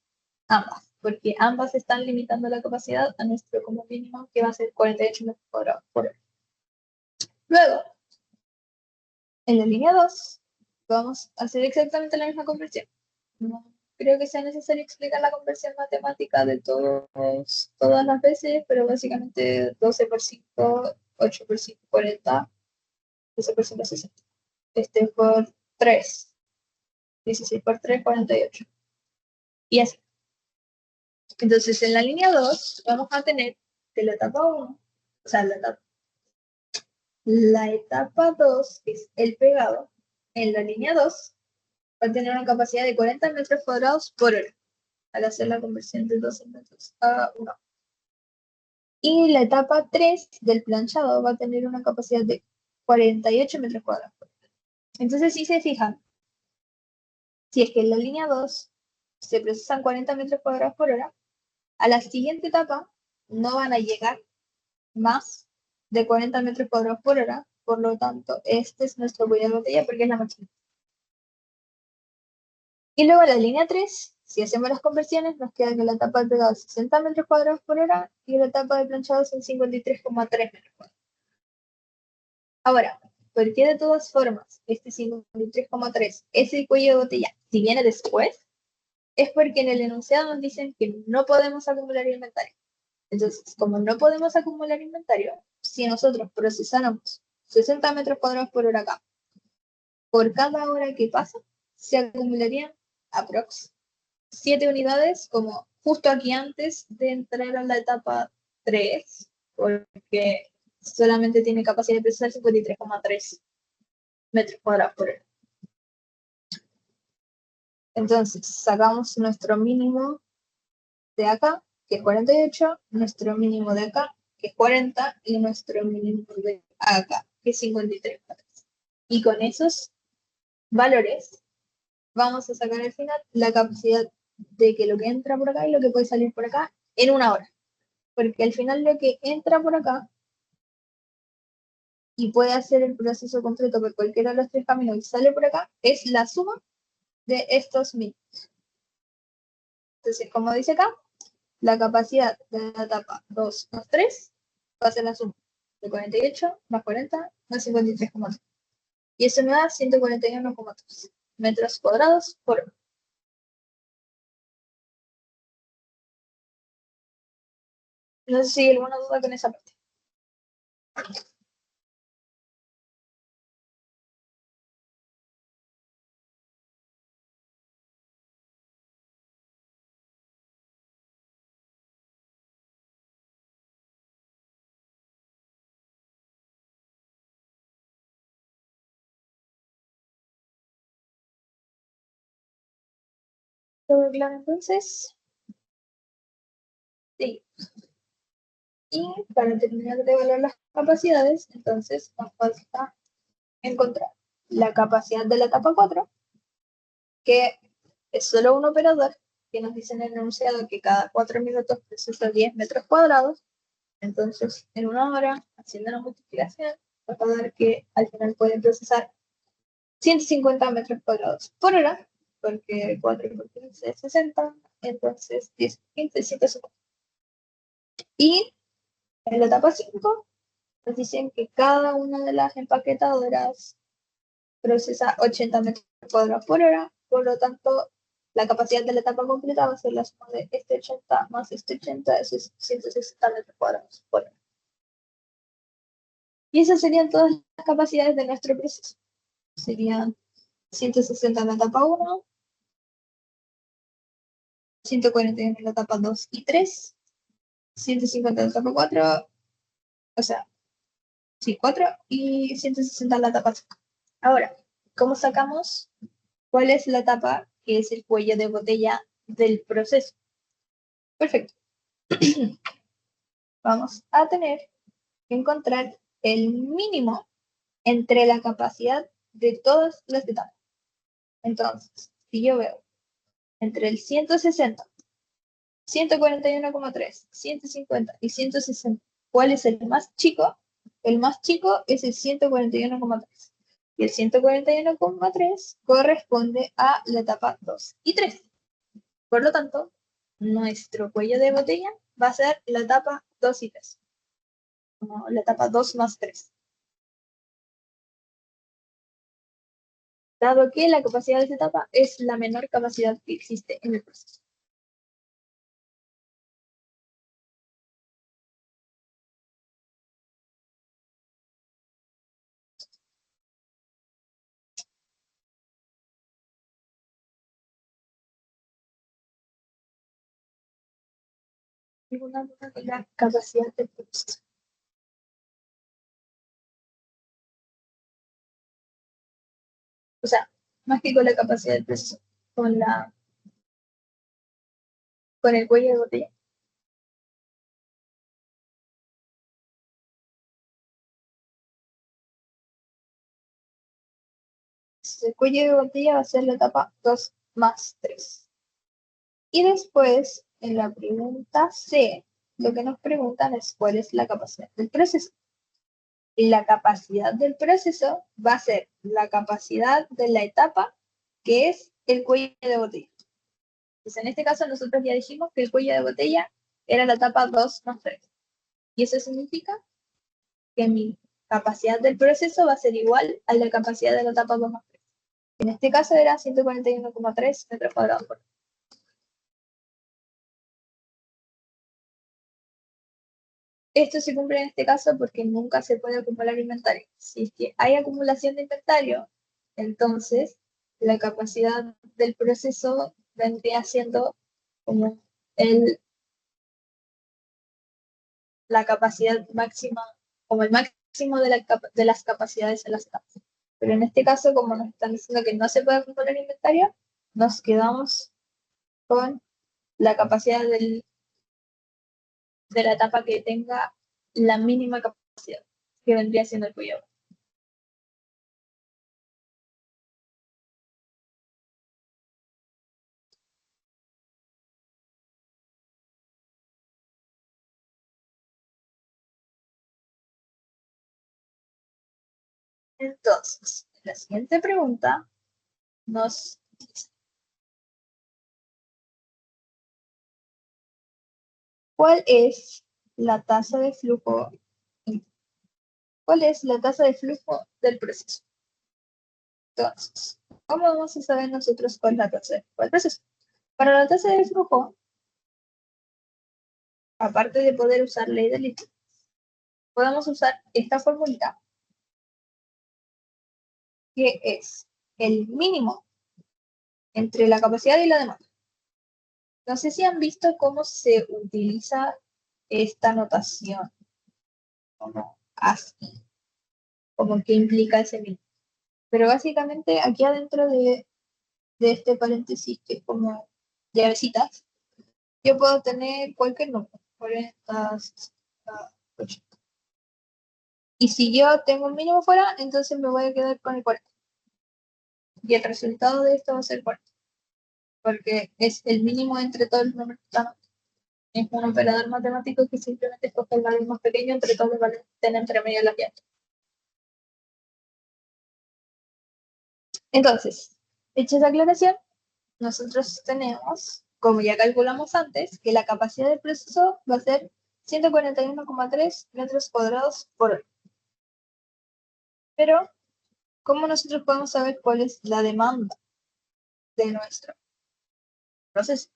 ambas, porque ambas están limitando la capacidad a nuestro como mínimo, que va a ser 48 metros cuadrados por hora. Luego, en la línea 2, vamos a hacer exactamente la misma conversión. No creo que sea necesario explicar la conversión matemática de todas las veces, pero básicamente 12 por 5, 8 por 5, 40, 12 por 5, 60. Este por 3, 16 por 3, 48. Y así. Entonces, en la línea 2 vamos a tener de la etapa 1, o sea, la etapa 2, que es el pegado, en la línea 2 va a tener una capacidad de 40 metros cuadrados por hora, al hacer la conversión de 12 metros a 1. Y la etapa 3 del planchado va a tener una capacidad de 48 metros cuadrados. Entonces, si se fijan, si es que en la línea 2 se procesan 40 metros cuadrados por hora, a la siguiente etapa no van a llegar más de 40 metros cuadrados por hora, por lo tanto, este es nuestro cuello de botella porque es la máquina. Y luego la línea 3, si hacemos las conversiones, nos queda que la etapa de pegado es 60 metros cuadrados por hora y la etapa de planchado son 53,3 metros cuadrados. Ahora, ¿por qué de todas formas este 53,3 es el cuello de botella? Si viene después, es porque en el enunciado nos dicen que no podemos acumular inventario. Entonces, como no podemos acumular inventario, si nosotros procesáramos 60 metros cuadrados por hora acá, por cada hora que pasa, se acumularían aprox 7 unidades, como justo aquí antes de entrar a la etapa 3, porque solamente tiene capacidad de procesar 53,3 metros cuadrados por hora. Entonces, sacamos nuestro mínimo de acá, que es 48, nuestro mínimo de acá, que es 40, y nuestro mínimo de acá, que es 53. Y con esos valores vamos a sacar al final la capacidad de que lo que entra por acá y lo que puede salir por acá en una hora. Porque al final lo que entra por acá y puede hacer el proceso completo por cualquiera de los tres caminos y sale por acá es la suma de estos mínimos. Entonces, como dice acá, la capacidad de la etapa 2 más 3 va a ser la suma de 48 más 40 más 53,3. Y eso me da 141,3 metros cuadrados por hora. No sé si hay alguna duda con esa parte. ¿Todo claro entonces? Sí. Y para terminar de evaluar las capacidades, entonces nos falta encontrar la capacidad de la etapa 4, que es solo un operador, que nos dice en el enunciado que cada 4 minutos procesa 10 metros cuadrados. Entonces, en una hora, haciendo la multiplicación, va a dar que al final pueden procesar 150 metros cuadrados por hora, porque 4 por 15 es 60, entonces 10 por 15 es 150. Y en la etapa 5 nos dicen que cada una de las empaquetadoras procesa 80 metros cuadrados por hora, por lo tanto, la capacidad de la etapa completa va a ser la suma de este 80 más este 80, eso es 160 metros cuadrados por hora. Y esas serían todas las capacidades de nuestro proceso. Serían 160 en la etapa 1, 141 en la etapa 2 y 3, 150 en la etapa 4, o sea, sí, 4, y 160 en la etapa 5. Ahora, ¿cómo sacamos cuál es la etapa que es el cuello de botella del proceso? Perfecto. Vamos a tener que encontrar el mínimo entre la capacidad de todas las etapas. Entonces, si yo veo entre el 160, 141,3, 150 y 160, ¿cuál es el más chico? El más chico es el 141,3. Y el 141,3 corresponde a la etapa 2 y 3. Por lo tanto, nuestro cuello de botella va a ser la etapa 2 y 3. Como la etapa 2 más 3. Dado que la capacidad de esta etapa es la menor capacidad que existe en el proceso. ¿Alguna duda con la capacidad del proceso? O sea, más que con la capacidad del proceso, con con el cuello de botella. El cuello de botella va a ser la etapa 2 más 3. Y después, en la pregunta C, lo que nos preguntan es cuál es la capacidad del proceso. Y la capacidad del proceso va a ser la capacidad de la etapa, que es el cuello de botella. Entonces, en este caso, nosotros ya dijimos que el cuello de botella era la etapa 2 más 3. Y eso significa que mi capacidad del proceso va a ser igual a la capacidad de la etapa 2 más 3. En este caso era 141,3 metros cuadrados por hora. Esto se cumple en este caso porque nunca se puede acumular inventario. Si es que hay acumulación de inventario, entonces la capacidad del proceso vendría siendo como el, la capacidad máxima, como el máximo de las capacidades en las etapas. Pero en este caso, como nos están diciendo que no se puede acumular inventario, nos quedamos con la capacidad de la etapa que tenga la mínima capacidad, que vendría siendo el cuello. Entonces, la siguiente pregunta nos dice, ¿cuál es la tasa de flujo? ¿Cuál es la tasa de flujo del proceso? Entonces, ¿cómo vamos a saber nosotros cuál es la tasa de flujo del proceso? Para la tasa de flujo, aparte de poder usar ley de Little, podemos usar esta fórmula que es el mínimo entre la capacidad y la demanda. No sé si han visto cómo se utiliza esta notación, como así, como que implica ese mínimo. Pero básicamente aquí adentro de este paréntesis, que es como llavecitas, yo puedo tener cualquier número, 40, 60, 80. Y si yo tengo un mínimo fuera, entonces me voy a quedar con el 40. Y el resultado de esto va a ser 40, porque es el mínimo entre todos los números que están. Es un operador matemático que simplemente escoge el valor más pequeño entre todos los valores que estén entre medio de las piezas. Entonces, hecha esa aclaración, nosotros tenemos, como ya calculamos antes, que la capacidad del proceso va a ser 141,3 metros cuadrados por hora. Pero, ¿cómo nosotros podemos saber cuál es la demanda de nuestro proceso?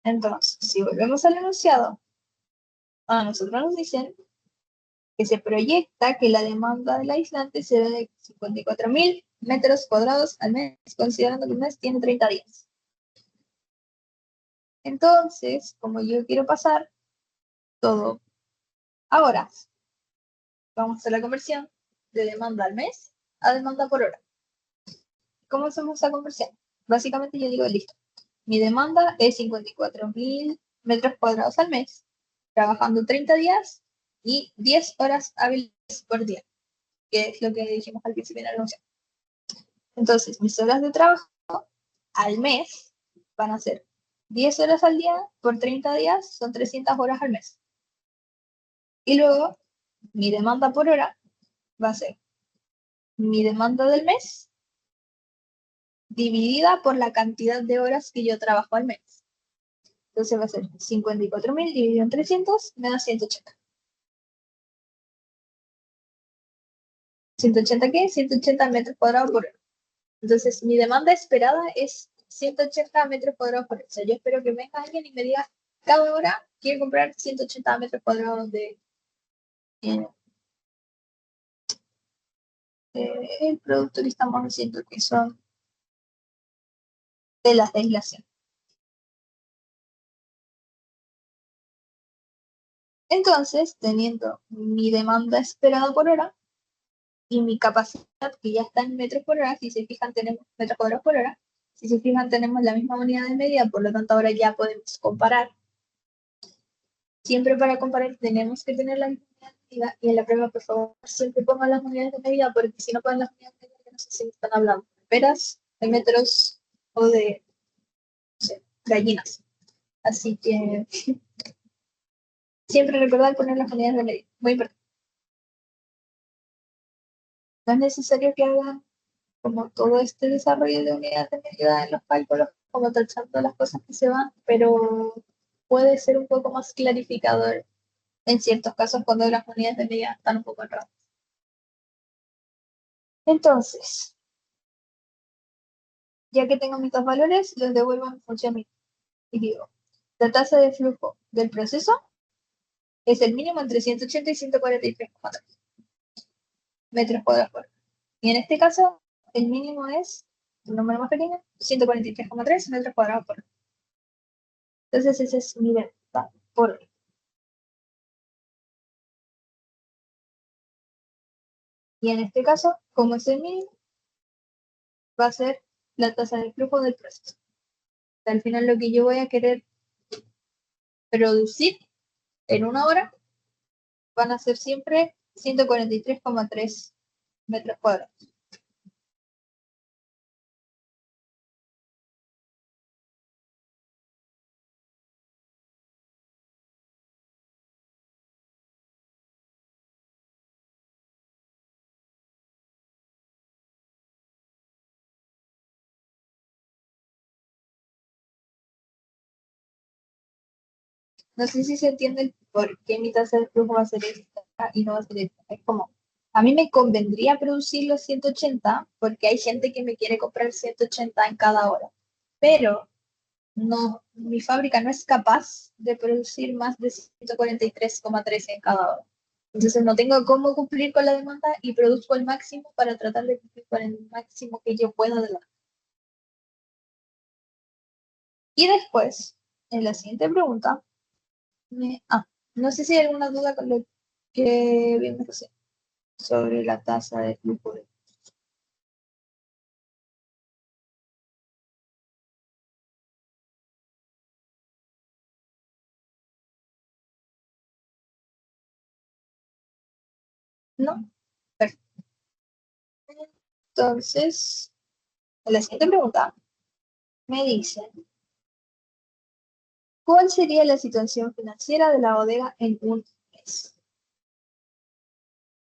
Entonces, si volvemos al enunciado, a nosotros nos dicen que se proyecta que la demanda del aislante será de 54.000 metros cuadrados al mes, considerando que el mes tiene 30 días. Entonces, como yo quiero pasar todo a horas, vamos a hacer la conversión de demanda al mes a demanda por hora. ¿Cómo hacemos esa conversión? Básicamente yo digo, listo, mi demanda es 54.000 metros cuadrados al mes, trabajando 30 días y 10 horas hábiles por día, que es lo que dijimos al principio de la anuncio. Entonces, mis horas de trabajo al mes van a ser 10 horas al día por 30 días, son 300 horas al mes. Y luego, mi demanda por hora va a ser mi demanda del mes dividida por la cantidad de horas que yo trabajo al mes. Entonces va a ser 54.000 dividido en 300, me da 180. ¿180 qué? 180 metros cuadrados por hora. Entonces, mi demanda esperada es 180 metros cuadrados por hora. O sea, yo espero que venga alguien y me diga, cada hora quiero comprar 180 metros cuadrados de eh, el producto que estamos haciendo, que son de las de aislación. Entonces, teniendo mi demanda esperada por hora y mi capacidad que ya está en metros por hora, si se fijan tenemos metros cuadrados por hora, si se fijan tenemos la misma unidad de medida, por lo tanto ahora ya podemos comparar. Siempre para comparar tenemos que tener la misma unidad de medida y en la prueba, por favor, siempre pongan las unidades de medida, porque si no ponen las unidades de medida, no sé si están hablando de peras, de metros o de, no sé, gallinas. Así que siempre recordar poner las unidades de medida, muy importante. No es necesario que hagan como todo este desarrollo de unidades de medida en los cálculos, como tachando las cosas que se van, pero puede ser un poco más clarificador en ciertos casos cuando las unidades de medida están un poco erradas. Entonces, ya que tengo mis dos valores, los devuelvo en función mínima. Y digo, la tasa de flujo del proceso es el mínimo entre 180 y 143,3 metros cuadrados por hora. Y en este caso, el mínimo es, el número más pequeño, 143,3 metros cuadrados por hora. Entonces ese es mi delta por hora. Y en este caso, como es el mínimo, va a ser la tasa de flujo del proceso. Al final lo que yo voy a querer producir en una hora van a ser siempre 143,3 metros cuadrados. No sé si se entiende el por qué mi tasa de flujo va a ser esta y no va a ser esta. Es como, a mí me convendría producir los 180 porque hay gente que me quiere comprar 180 en cada hora. Pero no, mi fábrica no es capaz de producir más de 143,3 en cada hora. Entonces no tengo cómo cumplir con la demanda y produzco el máximo para tratar de cumplir con el máximo que yo pueda de la. Y después, en la siguiente pregunta, no sé si hay alguna duda con lo que vimos recién sobre la tasa de flujo de. ¿No? Perfecto. Entonces, en la siguiente pregunta me dicen, ¿cuál sería la situación financiera de la bodega en un mes?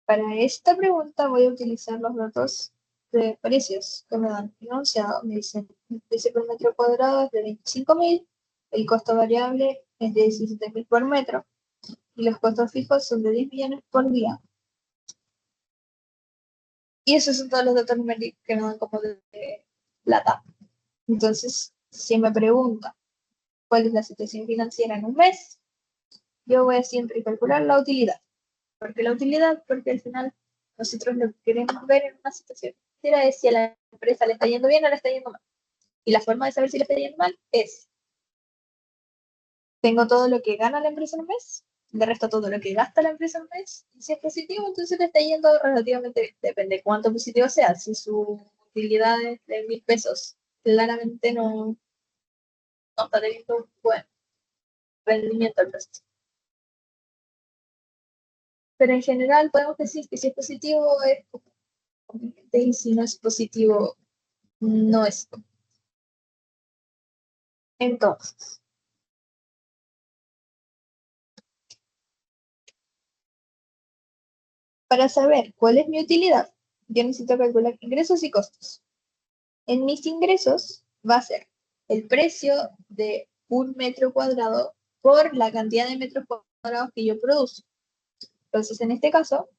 Para esta pregunta voy a utilizar los datos de precios que me dan enunciado. Me dicen, el precio por metro cuadrado es de 25.000, el costo variable es de 17.000 por metro y los costos fijos son de 10 millones por día. Y esos son todos los datos numéricos que me dan como de plata. Entonces, si me preguntan cuál es la situación financiera en un mes, yo voy a siempre calcular la utilidad. ¿Por qué la utilidad? Porque al final nosotros lo que queremos ver en una situación financiera es si a la empresa le está yendo bien o le está yendo mal. Y la forma de saber si le está yendo mal es, tengo todo lo que gana la empresa en un mes, le resto todo lo que gasta la empresa en un mes, y si es positivo, entonces le está yendo relativamente bien. Depende de cuánto positivo sea. Si su utilidad es de 1.000 pesos, claramente no está teniendo un buen rendimiento al proceso. Pero en general podemos decir que si es positivo es conveniente y si no es positivo no es. Entonces, para saber cuál es mi utilidad, yo necesito calcular ingresos y costos. En mis ingresos va a ser el precio de un metro cuadrado por la cantidad de metros cuadrados que yo produzco. Entonces, en este caso,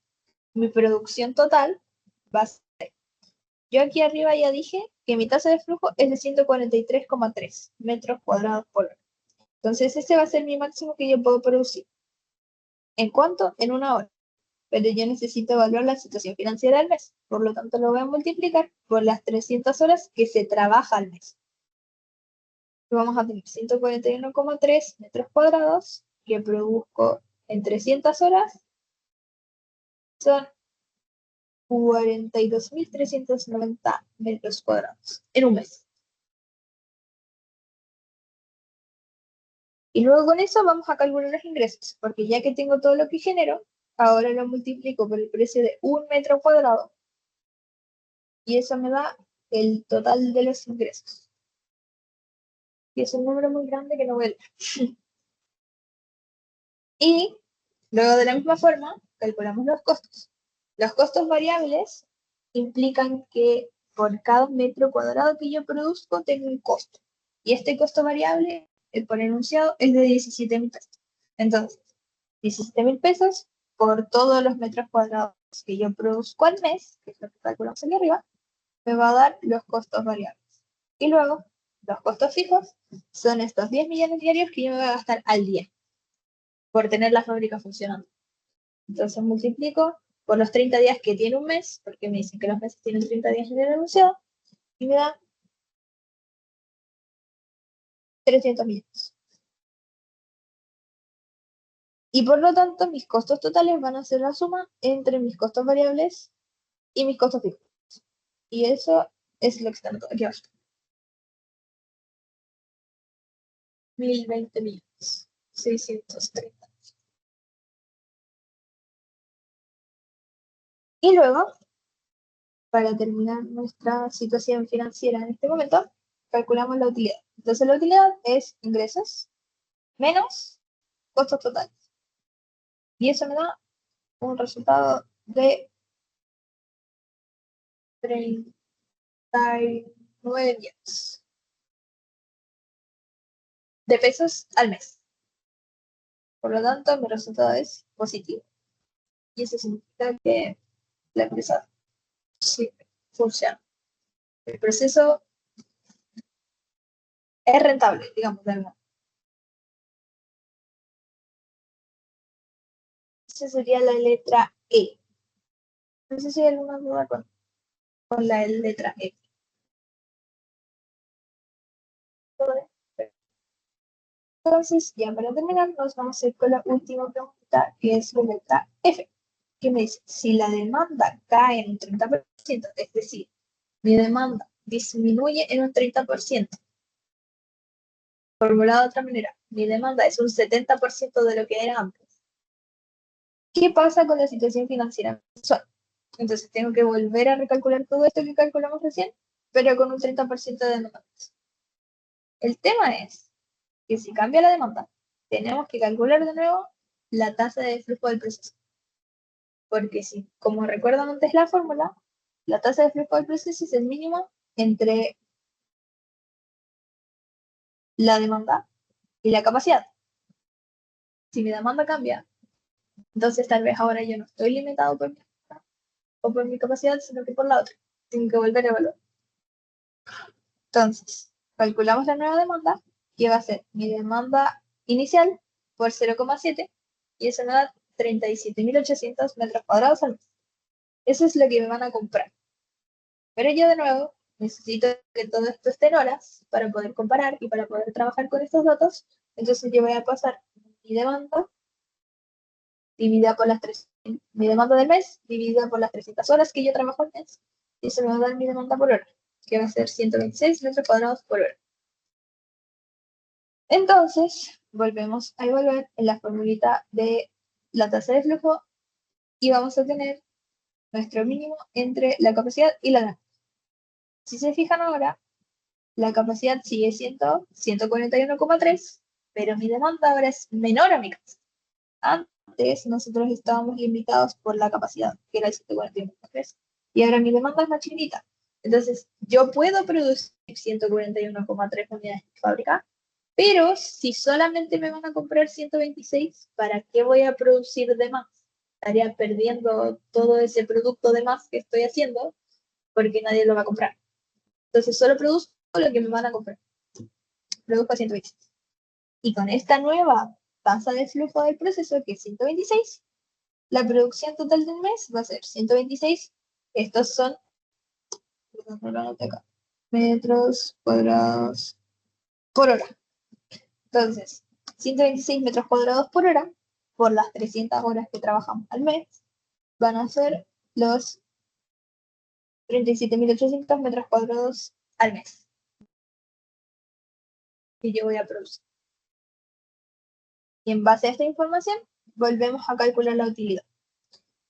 mi producción total va a ser, yo aquí arriba ya dije que mi tasa de flujo es de 143,3 metros cuadrados por hora. Entonces, ese va a ser mi máximo que yo puedo producir. ¿En cuánto? En una hora. Pero yo necesito evaluar la situación financiera del mes. Por lo tanto, lo voy a multiplicar por las 300 horas que se trabaja al mes. Vamos a tener 141,3 metros cuadrados que produzco en 300 horas. Son 42.390 metros cuadrados en un mes. Y luego con eso vamos a calcular los ingresos, porque ya que tengo todo lo que genero, ahora lo multiplico por el precio de un metro cuadrado y eso me da el total de los ingresos. Y es un número muy grande que no voy a leer. Y luego de la misma forma, calculamos los costos. Los costos variables implican que por cada metro cuadrado que yo produzco tengo un costo. Y este costo variable, por enunciado, es de 17.000 pesos. Entonces, 17.000 pesos por todos los metros cuadrados que yo produzco al mes, que es lo que calculamos aquí arriba, me va a dar los costos variables. Y luego, los costos fijos son estos 10 millones diarios que yo me voy a gastar al día por tener la fábrica funcionando. Entonces multiplico por los 30 días que tiene un mes, porque me dicen que los meses tienen 30 días en el enunciado, y me da 300 millones. Y por lo tanto, mis costos totales van a ser la suma entre mis costos variables y mis costos fijos. Y eso es lo que está aquí abajo. 1020 millones. 630. Y luego, para terminar nuestra situación financiera en este momento, calculamos la utilidad. Entonces la utilidad es ingresos menos costos totales. Y eso me da un resultado de 39 millones de pesos al mes. Por lo tanto, mi resultado es positivo. Y eso significa que la empresa sí funciona. El proceso es rentable, digamos, de alguna. Esa sería la letra E. No sé si hay alguna duda con la letra E. Entonces, ya para terminar, nos vamos a ir con la última pregunta, que es la letra F, que me dice, si la demanda cae en un 30%, es decir, mi demanda disminuye en un 30%, formulado de otra manera, mi demanda es un 70% de lo que era antes, ¿qué pasa con la situación financiera mensual? Entonces tengo que volver a recalcular todo esto que calculamos recién, pero con un 30% de demandas. El tema es que si cambia la demanda, tenemos que calcular de nuevo la tasa de flujo del proceso. Porque si, como recuerdan antes la fórmula, la tasa de flujo del proceso es el mínimo entre la demanda y la capacidad. Si mi demanda cambia, entonces tal vez ahora yo no estoy limitado por mi demanda o por mi capacidad, sino que por la otra. Tengo que volver a evaluar. Entonces, calculamos la nueva demanda, que va a ser mi demanda inicial por 0,7 y eso me da 37.800 metros cuadrados al mes. Eso es lo que me van a comprar. Pero yo de nuevo necesito que todo esto esté en horas para poder comparar y para poder trabajar con estos datos. Entonces yo voy a pasar mi demanda dividida por las 300, mi demanda del mes dividida por las 300 horas que yo trabajo al mes. Y eso me va a dar mi demanda por hora, que va a ser 126 metros cuadrados por hora. Entonces, volvemos a evaluar en la formulita de la tasa de flujo y vamos a tener nuestro mínimo entre la capacidad y la demanda. Si se fijan ahora, la capacidad sigue siendo 141,3, pero mi demanda ahora es menor a mi capacidad. Antes nosotros estábamos limitados por la capacidad, que era el 141,3, y ahora mi demanda es más chiquita. Entonces, yo puedo producir 141,3 unidades de fábrica, pero si solamente me van a comprar 126, ¿para qué voy a producir de más? Estaría perdiendo todo ese producto de más que estoy haciendo porque nadie lo va a comprar. Entonces, solo produzco lo que me van a comprar. Produzco 126. Y con esta nueva tasa de flujo del proceso, que es 126, la producción total del mes va a ser 126. Estos son, no lo anoté acá, metros cuadrados por hora. Entonces, 126 metros cuadrados por hora, por las 300 horas que trabajamos al mes, van a ser los 37.800 metros cuadrados al mes que yo voy a producir. Y en base a esta información, volvemos a calcular la utilidad.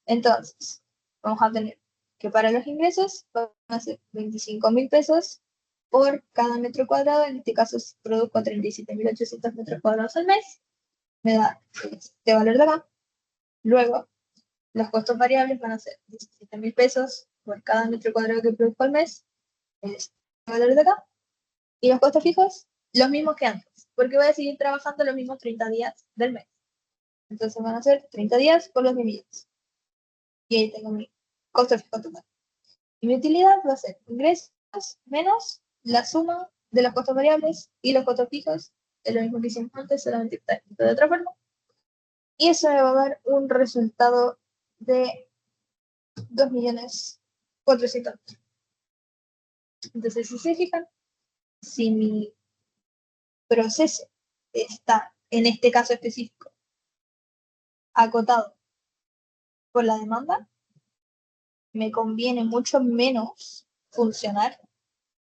Entonces, vamos a tener que para los ingresos van a ser 25.000 pesos por cada metro cuadrado. En este caso, si produzco 37.800 metros cuadrados al mes, me da este valor de acá. Luego, los costos variables van a ser 17.000 pesos por cada metro cuadrado que produzco al mes, este valor de acá. Y los costos fijos, los mismos que antes, porque voy a seguir trabajando los mismos 30 días del mes. Entonces van a ser 30 días por los 1.000. Y ahí tengo mi costo fijo total. Y mi utilidad va a ser ingresos menos la suma de los costos variables y los costos fijos, es lo mismo que hicimos antes, solamente está escrito de otra forma. Y eso me va a dar un resultado de 2.400.000. Entonces, si se fijan, si mi proceso está, en este caso específico, acotado por la demanda, me conviene mucho menos funcionar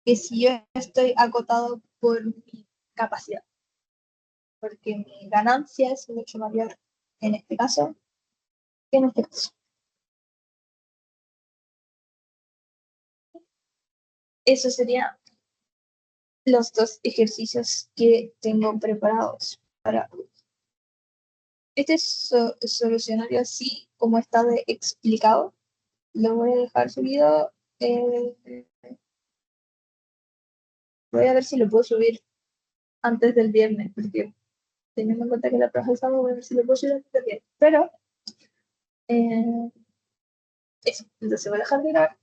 que si yo estoy acotado por mi capacidad. porque mi ganancia es mucho mayor en este caso que en este caso. Eso serían los dos ejercicios que tengo preparados para hoy. Este solucionario así como está explicado, lo voy a dejar subido. Voy a ver si lo puedo subir antes del viernes, porque teniendo en cuenta que la plaza es sábado, voy a ver si lo puedo subir antes del viernes. Pero, eso, entonces voy a dejar de grabar